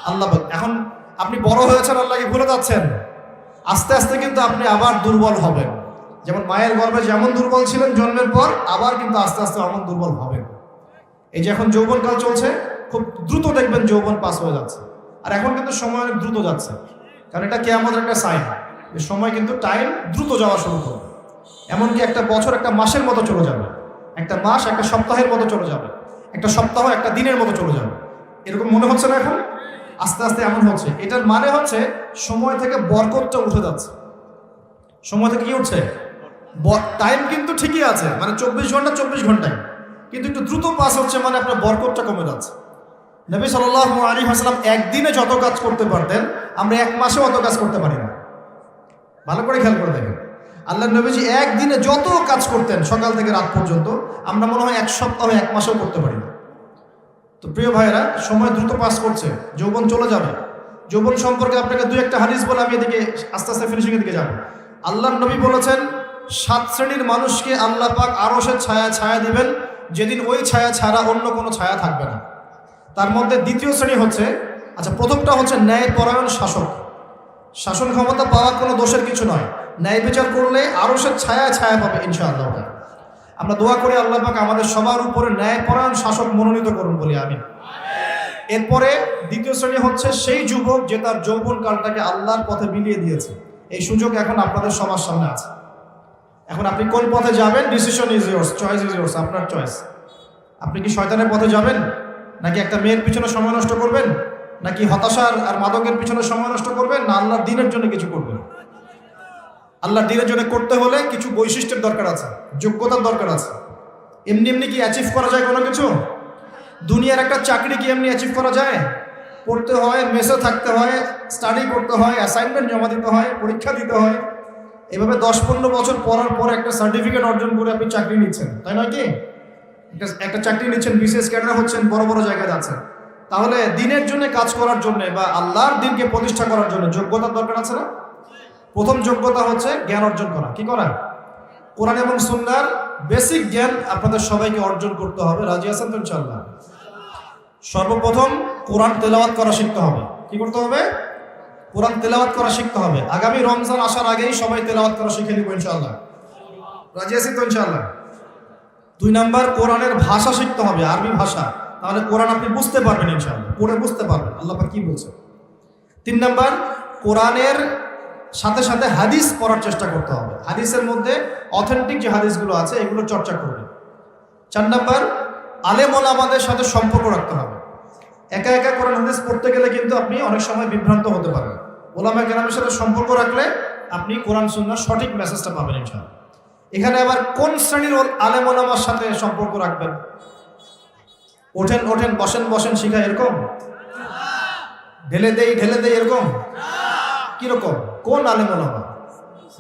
আল্লাহ। এখন আপনি বড় হয়েছেন, আল্লাহকে ভুলে যাচ্ছেন, আস্তে আস্তে কিন্তু আপনি আবার দুর্বল হবেন। যেমন মায়ের গর্ভে যেমন দুর্বল ছিলেন জন্মের পর, আবার কিন্তু আস্তে আস্তে এমন দুর্বল হবেন। এই যে এখন যৌবনকাল চলছে, খুব দ্রুত দেখবেন যৌবন পাস হয়ে যাচ্ছে। আর এখন কিন্তু সময় অনেক দ্রুত যাচ্ছে, কারণ এটা কিয়ামতের একটা সাইন, যে সময় কিন্তু টাইম দ্রুত যাওয়া শুরু করবে। এমনকি একটা বছর একটা মাসের মতো চলে যাবে, একটা মাস একটা সপ্তাহের মতো চলে যাবে, একটা সপ্তাহ একটা দিনের মতো চলে যাবে। এরকম মনে হচ্ছে না এখন? আস্তে আস্তে এমন হচ্ছে। এটার মানে হচ্ছে সময় থেকে বরকতটা উঠে যাচ্ছে। সময় থেকে কি উঠছে? টাইম কিন্তু ঠিকই আছে, মানে 24 ঘন্টা 24 ঘন্টায়, কিন্তু একটু দ্রুত পাস হচ্ছে, মানে আপনার বরকতটা কমে যাচ্ছে। নবী সাল্লাল্লাহু আলাইহি ওয়াসাল্লাম একদিনে যত কাজ করতে পারতেন, আমরা এক মাসে অত কাজ করতে পারি না। ভালো করে খেয়াল করে দেখেন, আল্লাহ নবীজি একদিনে যত কাজ করতেন সকাল থেকে রাত পর্যন্ত, আমরা মনে হয় এক সপ্তাহ এক মাসেও করতে পারি না। তো প্রিয় ভাইয়েরা, সময় দ্রুত পাস করছে, যৌবন চলে যাবে। যৌবন সম্পর্কে আপনাকে দুই একটা হাদিস বলে আমি এদিকে আস্তে আস্তে ফিনিশিংয়ের দিকে যাব। আল্লাহর নবী বলেছেন 7 শ্রেণীর মানুষকে আল্লাহ পাক আরশের ছায়া দিবেন, যেদিন ওই ছায়া ছাড়া অন্য কোনো ছায়া থাকবে না। তার মধ্যে দ্বিতীয় শ্রেণী হচ্ছে, আচ্ছা প্রথমটা হচ্ছে ন্যায়পরায়ণ শাসক। শাসন ক্ষমতা পাওয়া কোনো দোষের কিছু নয়, ন্যায় বিচার করলে আরশের ছায়া পাবে ইনশাআল্লাহ। আমরা দোয়া করি আল্লাহ পাক আমাদের সবার উপরে ন্যায়পরায়ণ শাসক মনোনীত করুন বলি আমিন। এরপরে দ্বিতীয় শ্রেণী হচ্ছে সেই যুবক যে তার যৌবনকালটাকে আল্লাহর পথে বিলিয়ে দিয়েছে। এই সুযোগ এখন আপনাদের সবার সামনে আছে। এখন আপনি কোন পথে যাবেন, decision is yours, choice is yours, আপনার চয়েস। আপনি কি শয়তানের পথে যাবেন, নাকি একটা মেয়ের পিছনে সময় নষ্ট করবেন, নাকি হতাশার আর মাদকের পিছনে সময় নষ্ট করবেন, না আল্লাহর দ্বীনের জন্য কিছু করবেন? আল্লাহর দ্বীনের জন্য করতে হলে কিছু বৈশিষ্ট্যের দরকার আছে, যোগ্যতার দরকার আছে। এমনি এমনি কি অ্যাচিভ করা যায় কোনো কিছু? দুনিয়ার একটা চাকরি কি এমনি অ্যাচিভ করা যায়? পড়তে হয়, মেসে থাকতে হয়, স্টাডি করতে হয়, অ্যাসাইনমেন্ট জমা দিতে হয়, পরীক্ষা দিতে হয়। এভাবে 10-15 বছর পড়ার পর একটা সার্টিফিকেট অর্জন করে আপনি চাকরি নিচ্ছেন, তাই নয় কি? একটা চাকরি নিচ্ছেন, বিশেষ ক্যাডার হচ্ছেন, বড় বড় জায়গায় যাচ্ছেন। তাহলে দিনের জন্য কাজ করার জন্য বা আল্লাহর দিনকে প্রতিষ্ঠা করার জন্য যোগ্যতার দরকার আছে না? প্রথম যোগ্যতা হচ্ছে জ্ঞান অর্জন করা। কি করা? কোরআন এবং সুন্নাহর বেসিক জ্ঞান আপনাদের সবাইকে অর্জন করতে হবে। রাজি আছেন তো ইনশাআল্লাহ? সর্বপ্রথম কোরআন তেলাওয়াত করা শিখতে হবে। কি করতে হবে? কোরআন তেলাওয়াত করা শিখতে হবে। আগামী রমজান আসার আগেই সবাই তেলাওয়াত করা শিখে নিব ইনশাআল্লাহ। রাজি আছি তো ইনশাআল্লাহ? 2 নাম্বার, কোরআনের ভাষা শিখতে হবে, আরবি ভাষা। তাহলে কোরআন আপনি বুঝতে পারবেন ইনশাআল্লাহ, পড়ে বুঝতে পারবেন আল্লাহ পাক কি বলছে। 3 নাম্বার, কোরআনের সাথে সাথে হাদিস পড়ার চেষ্টা করতে হবে। হাদিসের মধ্যে অথেন্টিক যে হাদিসগুলো আছে এগুলো চর্চা করবেন। 4 নাম্বার, আলেম ওলামাদের সাথে সম্পর্ক রাখতে হবে। একা একা কোরআন হাদিস পড়তে গেলে কিন্তু আপনি অনেক সময় বিভ্রান্ত হতে পারেন। ওলামা কেরামের সাথে সম্পর্ক রাখলে আপনি কোরআন সুন্নাহর সঠিক মেসেজটা পাবেন ইনশাআল্লাহ। এখানে আবার কোন শ্রেণীর আলেম ওলামার সাথে সম্পর্ক রাখবেন? ওঠেন বসেন শিখা এরকম, ঢেলে দেই এরকম? কিরকম? কোন আলেম ওলামা?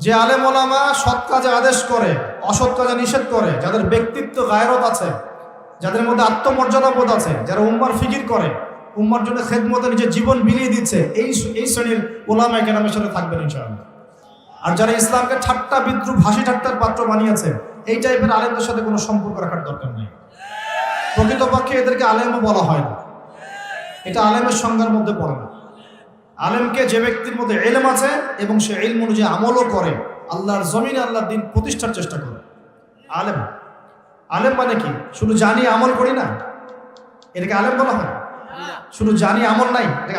যে আলেম ওলামা সৎ কাজে আদেশ করে, অসৎ কাজে নিষেধ করে, যাদের ব্যক্তিত্ব গায়রত আছে, যাদের মধ্যে আত্মমর্যাদা বোধ আছে, যারা উম্মার ফিকির করে, উম্মার জন্য খেদমতে নিজের জীবন বিলিয়ে দিচ্ছে, এই শ্রেণীর ওলামা কেরামের সাথে থাকবেন ইনশাআল্লাহ। আর যারা ইসলামকে ঠাট্টা বিদ্রুপ হাসি ঠাট্টার পাত্র বানিয়েছে, এই টাইপের আলেমদের সাথে কোনো সম্পর্ক রাখার দরকার নেই। প্রকৃতপক্ষে এদেরকে আলেমও বলা হয় না, এটা আলেমের সংজ্ঞার মধ্যে পড়ে না। আলেমকে যে ব্যক্তির মধ্যে ইলম আছে এবং সে ইলম অনুযায়ী আমলও করে, আল্লাহর জমিনে আল্লাহর দিন প্রতিষ্ঠার চেষ্টা করে, আলেম। আলেম মানে কি? শুধু জানি আমল করি না, এটাকে আলেম বলা হয়? শুধু জানি আমল নাই, এটাকে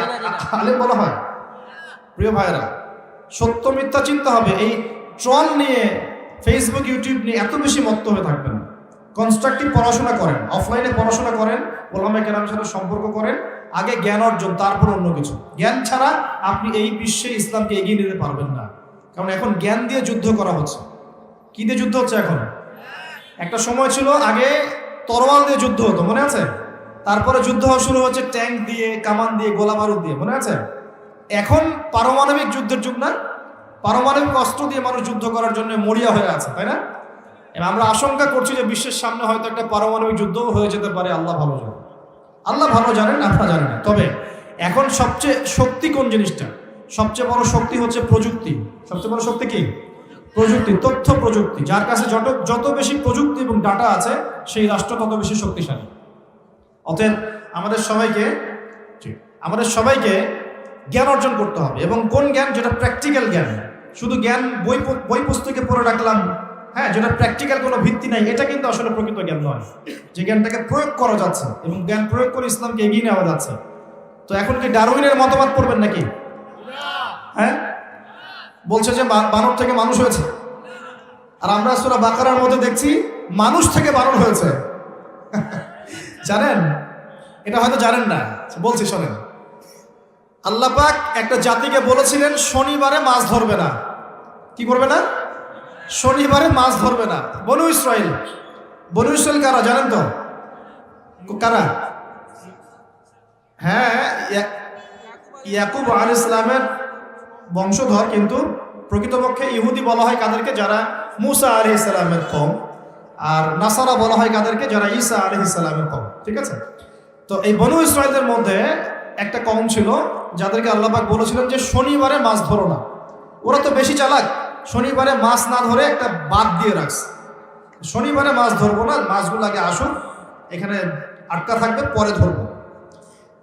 আলেম বলা হয়? প্রিয় ভাইয়েরা, সত্য মিথ্যা চিন্তা হবে। এই ট্রল নিয়ে, ফেসবুক ইউটিউব নিয়ে এত বেশি মত্ত হয়ে থাকবেন। কনস্ট্রাকটিভ পড়াশোনা করেন, অফলাইনে পড়াশোনা করেন, ওলামা কেরামের সাথে সম্পর্ক করেন, আগে জ্ঞান অর্জন, তারপর অন্য কিছু। জ্ঞান ছাড়া আপনি এই বিশ্বে ইসলামকে এগিয়ে নিতে পারবেন না। কারণ এখন জ্ঞান দিয়ে যুদ্ধ করা হচ্ছে। কি দিয়ে যুদ্ধ হচ্ছে এখন? একটা সময় ছিল আগে তরোয়াল দিয়ে যুদ্ধ হতো, মনে আছে? তারপরে যুদ্ধ হওয়া শুরু হচ্ছে ট্যাঙ্ক দিয়ে, কামান দিয়ে, গোলা বারুদ দিয়ে, মনে আছে? এখন পারমাণবিক যুদ্ধের যুগ না? পারমাণবিক অস্ত্র দিয়ে মানুষ যুদ্ধ করার জন্য মরিয়া হয়ে আছে, তাই না? আমরা আশঙ্কা করছি যে বিশ্বের সামনে হয়তো একটা পারমাণবিক যুদ্ধও হয়ে যেতে পারে। আল্লাহ ভালো জানেন, আল্লাহ ভালো জানেন, আপনারা জানেন না। তবে এখন সবচেয়ে শক্তি কোন জিনিসটা? সবচেয়ে বড় শক্তি হচ্ছে প্রযুক্তি। সবচেয়ে বড় শক্তি কি? প্রযুক্তি, তথ্য প্রযুক্তি। যার কাছে যত বেশি প্রযুক্তি এবং ডাটা আছে, সেই রাষ্ট্র তত বেশি শক্তিশালী। অতএব আমাদের সবাইকে জ্ঞান অর্জন করতে হবে। এবং কোন জ্ঞান? যেটা প্র্যাকটিক্যাল জ্ঞান। শুধু জ্ঞান বই পুস্তকে পড়ে রাখলাম, হ্যাঁ, যেটা প্র্যাকটিক্যাল কোনো ভিত্তি নাই, এটা কিন্তু আসলে প্রকৃত জ্ঞান নয়। যে জ্ঞানটাকে প্রয়োগ করা যাচ্ছে এবং জ্ঞান প্রয়োগ করে ইসলামকে এগিয়ে নেওয়া যাচ্ছে। তো এখন কি ডারউইনের মতবাদ পড়বেন নাকি? হ্যাঁ, বলছে যে বানর থেকে মানুষ হয়েছে, আর আমরা সূরা বাকারার মধ্যে দেখছি মানুষ থেকে বানর হয়েছে। জানেন? এটা হয়তো জানেন না, বলছি শোনেন। আল্লাহ পাক একটা জাতিকে বলেছিলেন শনিবারে মাছ ধরবে না। কি করবে না? শনিবারে মাছ ধরবে না। বনু ইসরাইল। বনু ইসরাইল কারা জানেন তো? কারা? হ্যাঁ, ইয়াকুব আলাইহিস সালামের বংশধর, কিন্তু প্রকৃতপক্ষে ইহুদি বলা হয় কাদেরকে? যারা মুসা আলাইহিস সালামের কওম। আর নাসারা বলা হয় কাদেরকে? যারা ঈসা আলাইহিস সালামের কওম। ঠিক আছে? তো এই বনু ইসরাইলের মধ্যে একটা কওম ছিল যাদেরকে আল্লাহ পাক বলেছিলেন যে শনিবারে মাছ ধরো না। ওরা তো বেশি চালাক, শনিবারে মাছ না ধরে একটা বাদ দিয়ে রাখছে, শনিবারে মাছ ধরবো না, মাছগুলো আগে আসুক, এখানে আটকা থাকবে, পরে ধরবো।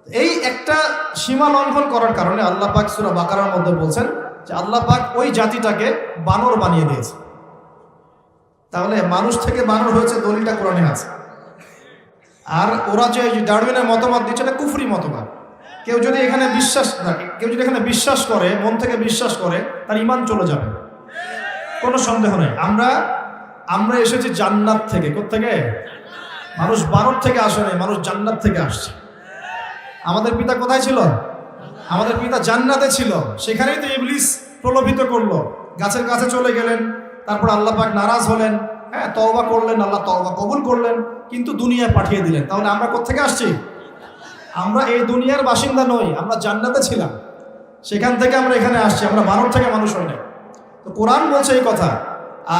এই একটা সীমা লঙ্ঘন করার কারণে আল্লাহ পাক সূরা বাকারার মধ্যে বলছেন যে আল্লাহ পাক ওই জাতিটাকে বানর বানিয়ে দিয়েছে। তাহলে মানুষ থেকে বানর হয়েছে, দলিলটা কোরআনে আছে। আর ওরা যে ডারউইনের মতবাদ দিচ্ছে এটা কুফরি মতবাদ। কেউ যদি এখানে বিশ্বাস করে, মন থেকে বিশ্বাস করে, তার ঈমান চলে যাবে, কোনো সন্দেহ নেই। আমরা এসেছি জান্নাত থেকে। কোত্থেকে? মানুষ বানর থেকে আসে নাই, মানুষ জান্নাত থেকে আসছে। আমাদের পিতা কোথায় ছিল? আমাদের পিতা জান্নাতে ছিল। সেখানেই তো ইবলিস প্রলোভিত করলো, গাছের কাছে চলে গেলেন। তারপর আল্লাহ পাক নারাজ হলেন, হ্যাঁ, তওবা করলেন, আল্লাহ তওবা কবুল করলেন, কিন্তু দুনিয়ায় পাঠিয়ে দিলেন। তাহলে আমরা কোত্থেকে আসছি? আমরা এই দুনিয়ার বাসিন্দা নই, আমরা জান্নাতে ছিলাম, সেখান থেকে আমরা এখানে আসছি, আমরা বানর থেকে মানুষ হই না। তো কোরআন বলছে এই কথা।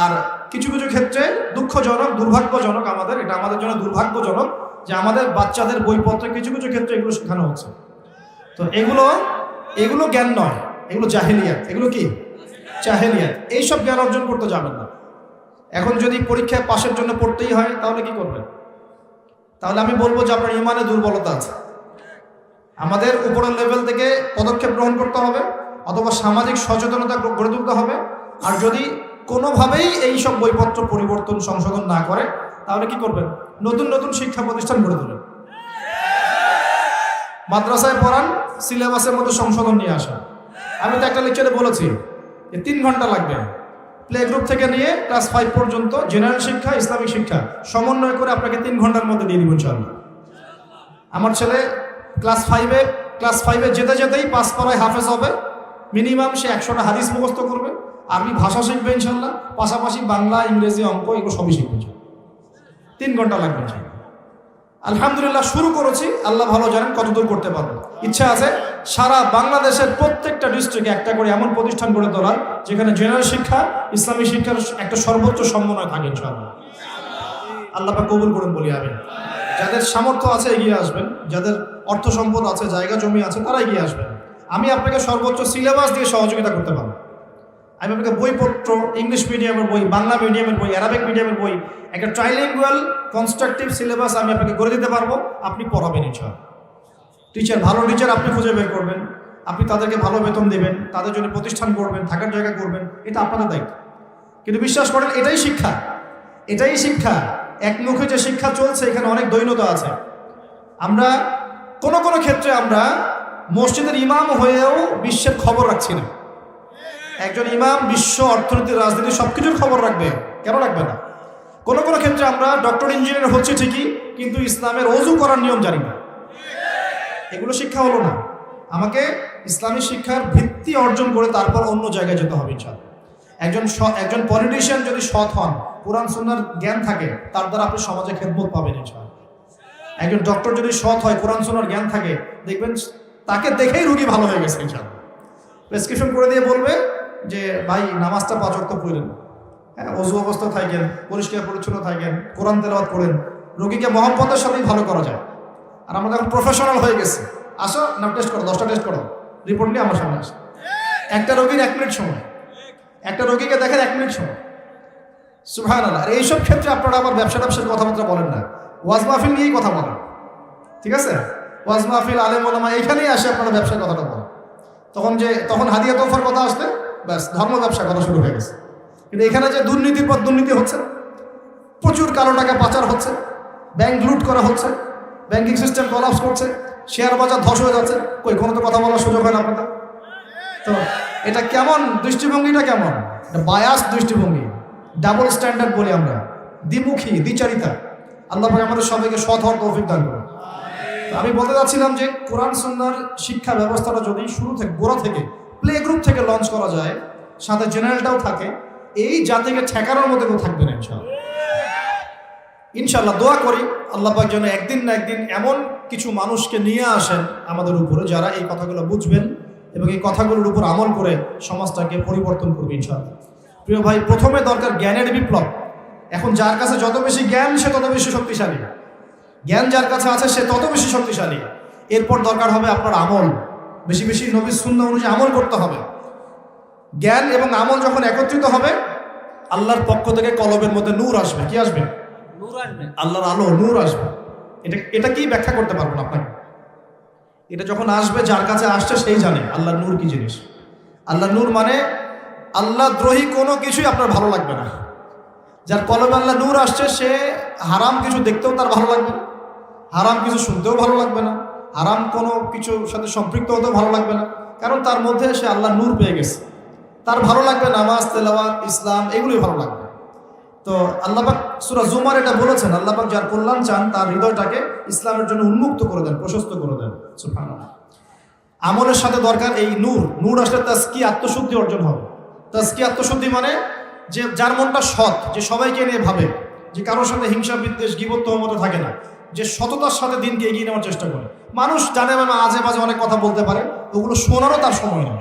আর কিছু কিছু ক্ষেত্রে দুঃখজনক, দুর্ভাগ্যজনক, এটা আমাদের জন্য দুর্ভাগ্যজনক যে আমাদের বাচ্চাদের বইপত্রে কিছু কিছু ক্ষেত্রে এগুলো শেখানো হচ্ছে। তো এগুলো জ্ঞান নয়, এগুলো জাহেলিয়াত। এগুলো কি? জাহেলিয়াত। এইসব জ্ঞান অর্জন করতে যাবেন না। এখন যদি পরীক্ষায় পাশের জন্য পড়তেই হয়, তাহলে কি করবেন? তাহলে আমি বলবো যে আপনার ইমানে দুর্বলতা আছে। আমাদের উপরের লেভেল থেকে পদক্ষেপ গ্রহণ করতে হবে, অথবা সামাজিক সচেতনতা গড়ে তুলতে হবে। আর যদি কোনোভাবেই এই সব বইপত্র পরিবর্তন, সংশোধন না করে, তাহলে কি করবেন? নতুন নতুন শিক্ষা প্রতিষ্ঠান গড়ে তোলেন, মাদ্রাসায় পড়ান, সিলেবাসের মধ্যে সংশোধন নিয়ে আসেন। আমি তো একটা লেকচারে বলেছি যে 3 ঘন্টা লাগবে প্লে গ্রুপ থেকে নিয়ে ক্লাস 5 পর্যন্ত জেনারেল শিক্ষা, ইসলামিক শিক্ষা সমন্বয় করে আপনাকে 3 ঘন্টার মধ্যে দিয়ে দিব ইনশাআল্লাহ। আমার ছেলে ক্লাস 5-এ যেতে যেতেই 5 পারায় হাফেজ হবে। মিনিমাম সে 100টা হাদিস মুখস্থ করবে, আরবি ভাষা শিখবে ইনশাআল্লাহ, পাশাপাশি বাংলা, ইংরেজি, অঙ্ক এগুলো সবই শিখবে। 3 ঘন্টা লাগবে ইনশাআল্লাহ। আলহামদুলিল্লাহ শুরু করেছি, আল্লাহ ভালো জানেন কতদূর করতে পারবো। ইচ্ছা আছে সারা বাংলাদেশের প্রত্যেকটা ডিস্ট্রিক্টে একটা করে এমন প্রতিষ্ঠান গড়ে তোলার, যেখানে জেনারেল শিক্ষা, ইসলামী শিক্ষার একটা সর্বোচ্চ সমন্বয় থাকে ইনশাআল্লাহ। আল্লাহ পাক কবুল করুন বলি আমিন। যাদের সামর্থ্য আছে এগিয়ে আসবেন, যাদের অর্থ সম্পদ আছে, জায়গা জমি আছে, তারা এগিয়ে আসবেন। আমি আপনাকে সর্বোচ্চ সিলেবাস দিয়ে সহযোগিতা করতে পারবো। আমি আপনাকে বইপত্র, ইংলিশ মিডিয়ামের বই, বাংলা মিডিয়ামের বই, অ্যারাবিক মিডিয়ামের বই, একটা ট্রাইলিঙ্গুয়াল কনস্ট্রাকটিভ সিলেবাস আমি আপনাকে করে দিতে পারবো। আপনি পড়াবেন ইনশাআল্লাহ। ভালো টিচার আপনি খুঁজে বের করবেন, আপনি তাদেরকে ভালো বেতন দেবেন, তাদের জন্য প্রতিষ্ঠান করবেন, থাকার জায়গা করবেন, এটা আপনাদের দায়িত্ব। কিন্তু বিশ্বাস করেন, এটাই শিক্ষা। একমুখে যে শিক্ষা চলছে, এখানে অনেক দৈন্যতা আছে। আমরা কোনো ক্ষেত্রে আমরা মসজিদের ইমাম হয়েও বিশ্বের খবর রাখছি না। একজন ইমাম বিশ্ব অর্থনীতি, রাজনীতি সবকিছুর খবর রাখবে, কেন রাখবে না? কোনো ক্ষেত্রে আমরা ডক্টর, ইঞ্জিনিয়ার হচ্ছে ঠিকই, কিন্তু ইসলামের ওযু করার নিয়ম জানি না। এগুলো শিক্ষা হলো না। আমাকে ইসলামী শিক্ষার ভিত্তি অর্জন করে তারপর অন্য জায়গায় যেতে হবে ইনশাআল্লাহ। একজন পলিটিশিয়ান যদি সৎ হন, কোরআন সুন্নাহর জ্ঞান থাকে, তার দ্বারা আপনি সমাজে খেদমত পাবেন ইনশাআল্লাহ। একজন ডক্টর যদি সৎ হয়, কোরআন সুন্নাহর জ্ঞান থাকে, দেখবেন তাকে দেখেই রোগী ভালো হয়ে গেছে ইনশাআল্লাহ। প্রেসক্রিপশন করে দিয়ে বলবে যে ভাই নামাজটা 5 ওয়াক্ত পড়েন, হ্যাঁ, ওযু অবস্থা থাকেন, পরিষ্কার পরিচ্ছন্ন থাকেন, কোরআন তেলাওয়াত করেন। রোগীকে মহব্বতের সাথেই ভালো করা যায়। আর আমরা এখন প্রফেশনাল হয়ে গেছি। আসো না, টেস্ট করো, 10টা টেস্ট করো, রিপোর্ট নিয়ে আমার সামনে আসো। একটা রোগীর 1 মিনিট সময়, একটা রোগীকে দেখেন 1 মিনিট সময়। সুবহানাল্লাহ। আর এইসব ক্ষেত্রে আপনারা আবার ব্যবসার কথাবার্তা বলেন না, ওয়াজ মাহফিল নিয়েই কথা বলেন, ঠিক আছে? ওয়াজ মাহফিল, আলেম ওলামা, এখানেই আসে আপনারা ব্যবসার কথাটা বলেন। তখন হাদিয়া তোফার কথা আসলে ব্যাস ধর্ম ব্যবসা কথা শুরু হয়ে গেছে। কিন্তু এখানে যে দুর্নীতির পর দুর্নীতি হচ্ছে, প্রচুর কালো টাকা পাচার হচ্ছে, ব্যাংক লুট করা হচ্ছে, ব্যাংকিং সিস্টেম কলাপস করছে, শেয়ার বাজার ধস হয়ে যাচ্ছে, কোনো তো কথা বলার সুযোগ হয় না আপনাদের। তো এটা কেমন দৃষ্টিভঙ্গিটা? কেমন বায়াস দৃষ্টিভঙ্গি, ডাবল স্ট্যান্ডার্ড বলি আমরা, দ্বিমুখী, দ্বিচারিতা। আল্লাহ পাক আমাদের সবাইকে সৎ হওয়ার তৌফিক দান করুন। তো আমি বলতে চাচ্ছিলাম যে কোরআন সুন্নাহর শিক্ষা ব্যবস্থাটা যদি শুরু থেকে গোড়া থেকে প্লে গ্রুপ থেকে লঞ্চ করা যায়, সাথে জেনারেলটাও থাকে, এই জাতিকে ঠেকানোর মতো কেউ থাকবে না ইনশাআল্লাহ। ইনশাআল্লাহ দোয়া করি আল্লাহ পাক যেন একদিন না একদিন এমন কিছু মানুষকে নিয়ে আসেন আমাদের উপরে যারা এই কথাগুলো বুঝবেন এবং এই কথাগুলোর উপর আমল করে সমাজটাকে পরিবর্তন করবে ইনশাআল্লাহ। প্রিয় ভাই, প্রথমে দরকার জ্ঞানের বিপ্লব। এখন যার কাছে যত বেশি জ্ঞান সে তত বেশি শক্তিশালী, জ্ঞান যার কাছে আছে সে তত বেশি শক্তিশালী। এরপর দরকার হবে আপনার আমল, বেশি বেশি নবীর সুন্নাহ অনুযায়ী আমল করতে হবে। জ্ঞান এবং আমল যখন একত্রিত হবে, আল্লাহর পক্ষ থেকে কলবের মধ্যে নূর আসবে। কি আসবে? নূর আসবে, আল্লাহর আলো, নূর আসবে। এটা কি ব্যাখ্যা করতে পারবো না আপনাকে। এটা যখন আসবে, যার কাছে আসছে সেই জানে আল্লাহর নূর কি জিনিস। আল্লাহর নূর মানে আল্লাহ দ্রোহী কোনো কিছুই আপনার ভালো লাগবে না। যার কলবে আল্লাহ নূর আসছে সে হারাম কিছু দেখতেও তার ভালো লাগবে না, হারাম কিছু শুনতেও ভালো লাগবে না, হারাম কোনো কিছুর সাথে সম্পৃক্ত হতেও ভালো লাগবে না, কারণ তার মধ্যে সে আল্লাহ নূর পেয়ে গেছে। তার ভালো লাগবে নামাজ, তেলাওয়াত, ইসলাম, এগুলোই ভালো লাগবে। তো আল্লাহ পাক সূরা জুমার এটা বলেছেন, আল্লাহ পাক যার কল্যাণ চান তার হৃদয়টাকে ইসলামের জন্য উন্মুক্ত করে দেন, প্রশস্ত করে দেন। সুবহানাল্লাহ। আমলের সাথে দরকার এই নূর। নূর আসলে তাজকিয়া, আত্মশুদ্ধি অর্জন হবে। তাজকিয়া, আত্মশুদ্ধি মানে যে যার মনটা সৎ, যে সবাইকে নিয়ে ভাবে, যে কারোর সাথে হিংসা বিদ্বেষ গীবত তহমত থাকে না, যে সততার সাথে দিনকে এগিয়ে নেওয়ার চেষ্টা করে। মানুষ জানে না আজে বাজে অনেক কথা বলতে পারে, ওগুলো শোনারও তার সময় নেই,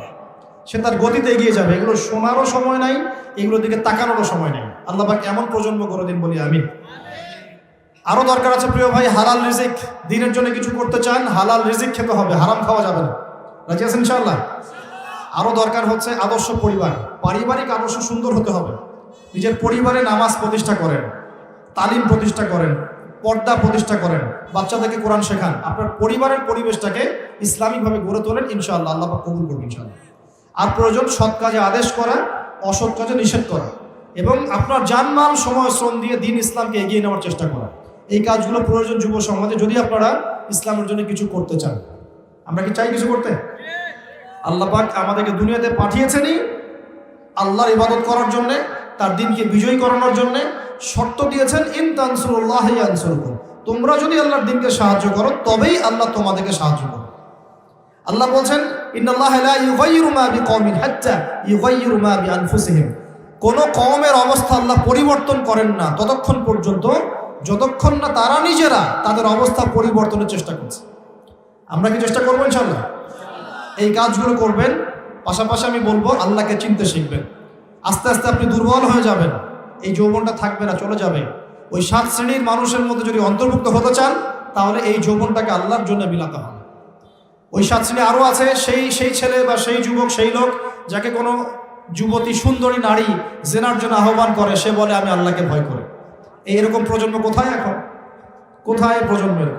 সে তার গতিতে এগিয়ে যাবে। এগুলো শোনারও সময় নাই, এগুলোর দিকে তাকানোরও সময় নেই। আল্লাহ পাক এমন প্রজন্ম করে দিন বলি আমিন। আরো দরকার আছে প্রিয় ভাই, হালাল রিজিক। দিনের জন্য কিছু করতে চান, হালাল রিজিক খেতে হবে, হারাম খাওয়া যাবে না। রাজি আছেন ইনশাআল্লাহ? আরো দরকার হচ্ছে আদর্শ পরিবার, পারিবারিক আদর্শ সুন্দর হতে হবে। নিজের পরিবারে নামাজ প্রতিষ্ঠা করেন, তালিম প্রতিষ্ঠা করেন, পর্দা প্রতিষ্ঠা করেন, বাচ্চাদেরকে কোরআন শেখান, আপনার পরিবারের পরিবেশটাকে ইসলামিকভাবে গড়ে তোলেন। ইনশাআল্লাহ আল্লাহ পাক কবুল করবেন ইনশাআল্লাহ। আর প্রয়োজন সৎ কাজে আদেশ করা, অসৎ কাজে নিষেধ করা, এবং আপনার জানমাল, সময়, শ্রম দিয়ে দিন ইসলামকে এগিয়ে নেওয়ার চেষ্টা করা। এই কাজগুলো প্রয়োজন যুব সমাজে, যদি আপনারা ইসলামের জন্য কিছু করতে চান। আমরা কি চাই কিছু করতে? আল্লাহ পাক আমাদেরকে দুনিয়াতে পাঠিয়েছেনই আল্লাহর ইবাদত করার জন্য, তার দিনকে বিজয়ী করানোর জন্য। শর্ত দিয়েছেন, ইন তানসুরুল্লাহ ইয়ানসুরকুম, তোমরা যদি আল্লাহর দিনকে সাহায্য করো তবেই আল্লাহ তোমাদেরকে সাহায্য করবে। আল্লাহ বলছেন, ইন্নাল্লাহা লা ইউগাইয়িরু মা বিকওমিন হাত্তা ইউগাইয়িরু মা বিআনফুসিহিম, কোন কওমের অবস্থা আল্লাহ পরিবর্তন করেন না ততক্ষণ পর্যন্ত যতক্ষণ না তারা নিজেরা তাদের অবস্থা পরিবর্তনের চেষ্টা করছে। আমরা কি চেষ্টা করবো ইনশাআল্লাহ? এই কাজগুলো করবেন। পাশাপাশি আমি বলবো আল্লাহকে চিনতে শিখবেন। আস্তে আস্তে আপনি দুর্বল হয়ে যাবেন, এই যৌবনটা থাকবে না, চলে যাবে। ওই 7 শ্রেণীর মানুষের মধ্যে যদি অন্তর্ভুক্ত হতে চান তাহলে এই যৌবনটাকে আল্লাহর জন্য বিলাতে হবে। ওই 7 শ্রেণী আরও আছে, সেই ছেলে বা সেই যুবক, সেই লোক যাকে কোনো যুবতী সুন্দরী নারী জেনার জন্য আহ্বান করে, সে বলে আমি আল্লাহকে ভয় করি। এইরকম প্রজন্ম কোথায় এখন? কোথায় প্রজন্মের?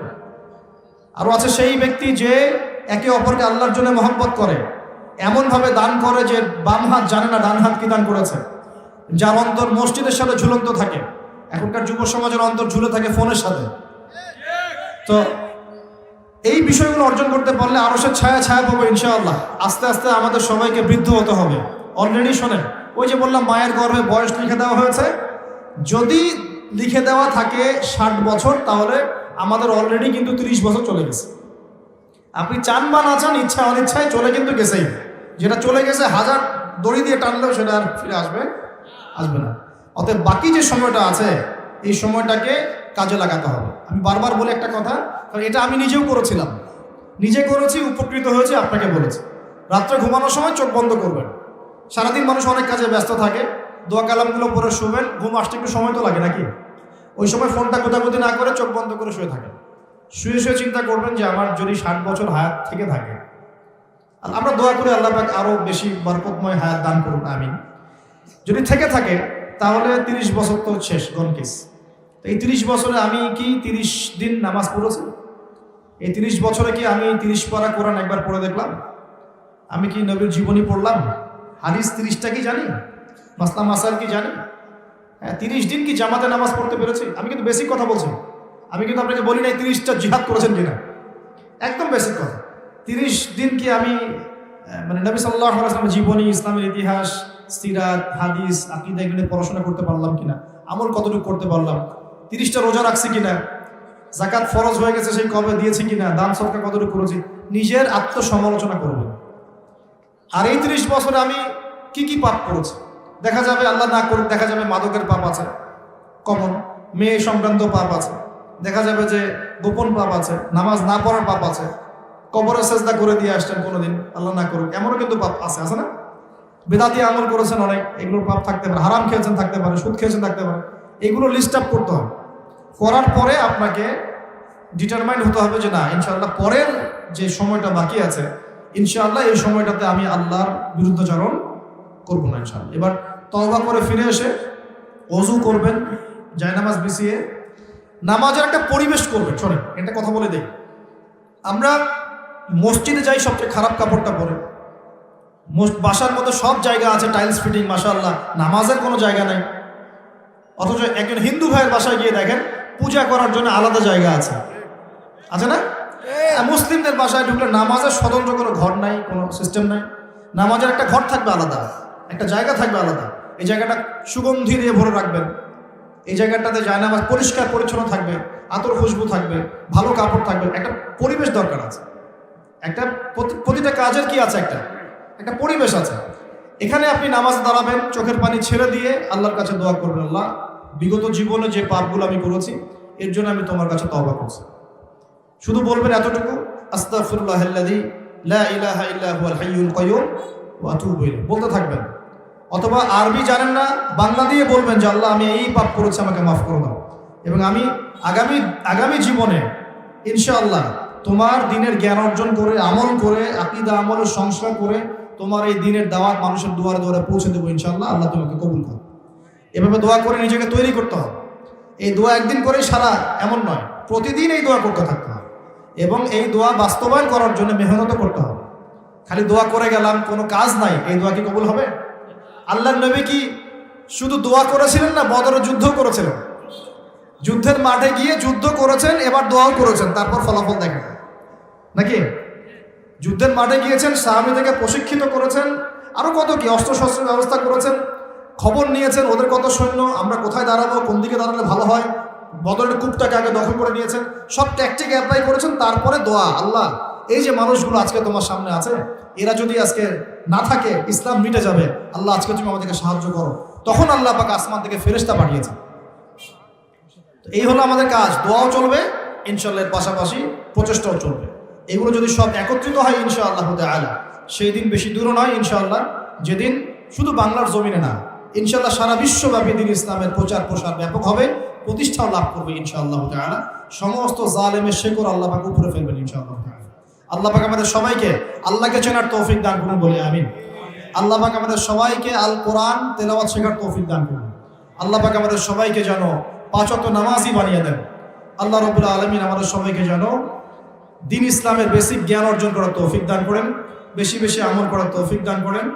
আরও আছে সেই ব্যক্তি যে একে অপরকে আল্লাহর জন্য মহব্বত করে, এমনভাবে দান করে যে বাম হাত জানে না ডান হাত কি দান করেছে, যার অন্তর মসজিদের সাথে ঝুলন্ত থাকে। এখনকার যুব সমাজের অন্তর ঝুলে থাকে ফোনের সাথে। তো এই বিষয়গুলো অর্জন করতে পারলে আরো সে ছায়া ছায়া পাবো ইনশাআল্লাহ। আস্তে আস্তে আমাদের সবাইকে বৃদ্ধ হতে হবে। অলরেডি শোনেন, ওই যে বললাম মায়ের গর্ভে বয়স লিখে দেওয়া হয়েছে, যদি লিখে দেওয়া থাকে 60 বছর, তাহলে আমাদের অলরেডি কিন্তু 30 বছর চলে গেছে। আপনি চান বা না চান, ইচ্ছা অনিচ্ছায় চলে কিন্তু গেছেই। যেটা চলে গেছে 1000 দড়ি দিয়ে টানলেও সেটা আর ফিরে আসবে না। অতএব বাকি যে সময়টা আছে এই সময়টাকে কাজে লাগাতে হবে। আমি বারবার বলি একটা কথা, কারণ এটা আমি নিজেও করেছিলাম, নিজে করেছি, উপকৃত হয়েছি, আপনাকে বলেছি। রাত্রে ঘুমানোর সময় চোখ বন্ধ করবেন। সারাদিন মানুষ অনেক কাজে ব্যস্ত থাকে, দোয়া কালামগুলো পরে শুবেন, ঘুম আসতে একটু সময় তো লাগে নাকি? ওই সময় ফোনটা কোথাকুতি না করে চোখ বন্ধ করে শুয়ে থাকেন। শুয়ে শুয়ে চিন্তা করবেন যে আমার যদি 60 বছর হায়াত থেকে থাকে, আমরা দোয়া করে আল্লাহ পাক আরো বেশি বরকতময় হায়াত দান করুন, আমিন। যদি থেকে থাকে তাহলে 30 বছর তো শেষ, গনকেস। এই 30 বছরে আমি কি 30 দিন নামাজ পড়েছি? এই 30 বছরে কি আমি 30 পারা কোরআন একবার পড়ে দেখলাম? আমি কি নবীর জীবনী পড়লাম? হাদিস 30টা কি জানি? মাসলা মাসাল কি জানি? হ্যাঁ, 30 দিন কি জামাতে নামাজ পড়তে পেরেছি? আমি কিন্তু বেসিক কথা বলছি, আমি কিন্তু আপনাকে বলি নাই 30টা জিহাদ করেছেন কিনা, একদম বেসিক কথা। 30 দিন কি আমি মানে নবী সাল্লাল্লাহু আলাইহি ওয়াসাল্লামের জীবনী, ইসলামের ইতিহাস, সিরাত, হাদিস, আকীদা এগুলো পড়াশোনা করতে পারলাম কিনা, আমল কতটুকু করতে পারলাম, 30টা রোজা রাখছি কিনা, জাকাত ফরজ হয়ে গেছে সেই কবে দিয়েছি কিনা, দান সদকা কতটুকু করেছি, নিজের আত্মসমালোচনা করবেন। আর এই 30 বছরে আমি কি কি পাপ করেছি, দেখা যাবে আল্লাহ না করুক, দেখা যাবে মাদকের পাপ আছে কমন, মেয়ে সংক্রান্ত পাপ আছে, দেখা যাবে যে গোপন পাপ আছে, নামাজ না পড়ার পাপ আছে, কবরে সেজদা করে দিয়ে আসছেন কোনোদিন, আল্লাহ না করুক, এমনও কিন্তু পাপ আছে, আছে না? বেদাতি আমল করেছেন অনেক, এগুলোর পাপ থাকতে পারে, হারাম খেয়েছেন থাকতে পারে, সুদ খেয়েছেন থাকতে পারে। এগুলো লিস্ট আপ করতে হবে। করার পরে আপনাকে ডিটারমাইন্ড হতে হবে যে না, ইনশাআল্লাহ পরের যে সময়টা বাকি আছে, ইনশাআল্লাহ এই সময়টাতে আমি আল্লাহর বিরুদ্ধাচরণ করবো না ইনশাআল্লাহ। এবার তওবা করে ফিরে এসে ওযু করবেন, জায়নামাজ বিছিয়ে নামাজের একটা পরিবেশ করবেন। শোনেন, এটা কথা বলে দেই, আমরা মসজিদে যাই সবচেয়ে খারাপ কাপড়টা পরে, বাসার মধ্যে সব জায়গা আছে টাইলস ফিটিং, মাশাআল্লাহ, নামাজের কোনো জায়গা নাই। অথচ একজন হিন্দু ভাইয়ের বাসায় গিয়ে দেখেন পূজা করার জন্য আলাদা জায়গা আছে, আছে না? মুসলিমদের বাসায় ঢুকলে নামাজের স্বতন্ত্র কোনো ঘর নাই, কোনো সিস্টেম নাই। নামাজের একটা ঘর থাকবে আলাদা, একটা জায়গা থাকবে আলাদা। এই জায়গাটা সুগন্ধি দিয়ে ভরে রাখবেন, এই জায়গাটাতে জায়নামাজ পরিষ্কার পরিচ্ছন্ন থাকবে, আতর খুশবু থাকবে, ভালো কাপড় থাকবে, একটা পরিবেশ দরকার আছে। একটা প্রতিটা কাজের কি আছে, একটা পরিবেশ আছে। এখানে আপনি নামাজে দাঁড়াবেন, চোখের পানি ছেড়ে দিয়ে আল্লাহর কাছে দোয়া করবেন, আল্লাহ বিগত জীবনে যে পাপগুলো আমি করেছি এর জন্য আমি তোমার কাছে তওবা করছি। শুধু বলবেন এতটুকু, আস্তাগফিরুল্লাহাল্লাযী লা ইলাহা ইল্লা হুয়াল হাইয়ুল কাইয়্যুম ওয়া আতুবু ইলাইহি বলতে থাকবেন। অথবা আরবি জানেন না, বাংলা দিয়ে বলবেন যে আল্লাহ আমি এই পাপ করেছি, আমাকে মাফ করে দাও, এবং আমি আগামী জীবনে ইনশাআল্লাহ তোমার দিনের জ্ঞান অর্জন করে, আমল করে, আকীদা আমলের সংস্কার করে তোমার এই দিনের দাওয়াত মানুষের দুয়ারে দুয়ারে পৌঁছে দেবো ইনশাআল্লাহ, আল্লাহ তোমাকে কবুল করো। এভাবে দোয়া করে নিজেকে তৈরি করতে হবে। এই দোয়া একদিন করেই সারা এমন নয়, প্রতিদিন এই দোয়া করতে থাকতে হবে, এবং এই দোয়া বাস্তবায়ন করার জন্য মেহনতও করতে হবে। খালি দোয়া করে গেলাম, কোনো কাজ নাই, এই দোয়া কি কবুল হবে? আল্লাহর নবী কি শুধু দোয়া করেছিলেন না, বদরে যুদ্ধ করেছিলেন? যুদ্ধের মাঠে গিয়ে যুদ্ধ করেছেন, এবার দোয়াও করেছেন, তারপর ফলাফল দেখেন নাকি? যুদ্ধের মাঠে গিয়েছেন, সাহাবীদেরকে প্রশিক্ষিত করেছেন, আরো কত কি, অস্ত্রশস্ত্রের ব্যবস্থা করেছেন, খবর নিয়েছেন ওদের কত সৈন্য, আমরা কোথায় দাঁড়াবো, কোন দিকে দাঁড়ালে ভালো হয়, বদরের কূপটাকে আগে দখল করে নিয়েছেন, সব ট্যাকটিক অ্যাপ্লাই করেছেন। তারপরে দোয়া, আল্লাহ এই যে মানুষগুলো আজকে তোমার সামনে আছে, এরা যদি আজকে না থাকে ইসলাম মিটে যাবে, আল্লাহ আজকে তুমি আমাদেরকে সাহায্য করো। তখন আল্লাহ পাক আসমান থেকে ফেরেশতা পাঠিয়েছে। এই হলো আমাদের কাজ, দোয়াও চলবে ইনশাআল্লাহ, এর পাশাপাশি প্রচেষ্টাও চলবে। এগুলো যদি সব একত্রিত হয় ইনশাআল্লাহ তাআলা, সেই দিন বেশি দূর নয় ইনশাআল্লাহ, যেদিন শুধু বাংলার জমিনে না, ইনশাআল্লাহ সারা বিশ্বব্যাপী দিন ইসলামের প্রচার প্রসার ব্যাপক হবে, প্রতিষ্ঠাও লাভ করবে ইনশাআল্লাহ তাআলা। সমস্ত জালেমের শেকড় আল্লাহ পাক উপরে ফেলবেন ইনশাআল্লাহ তাআলা। আল্লাহ পাক আমাদের সবাইকে আল্লাহকে চেনার তৌফিক দান করুন, বলি আমিন। আল্লাহ পাক আমাদের সবাইকে আল কোরআন তেলাওয়াত শেখার তৌফিক দান করুন। আল্লাহ পাক আমাদের সবাইকে যেন 5 ওয়াক্ত নামাজি বানিয়ে দেন। আল্লাহ রাব্বুল আলামিন আমাদের সবাইকে যেন দিন ইসলামের বেসিক জ্ঞান অর্জন করার তৌফিক দান করেন, বেশি বেশি আমল করার তৌফিক দান করেন।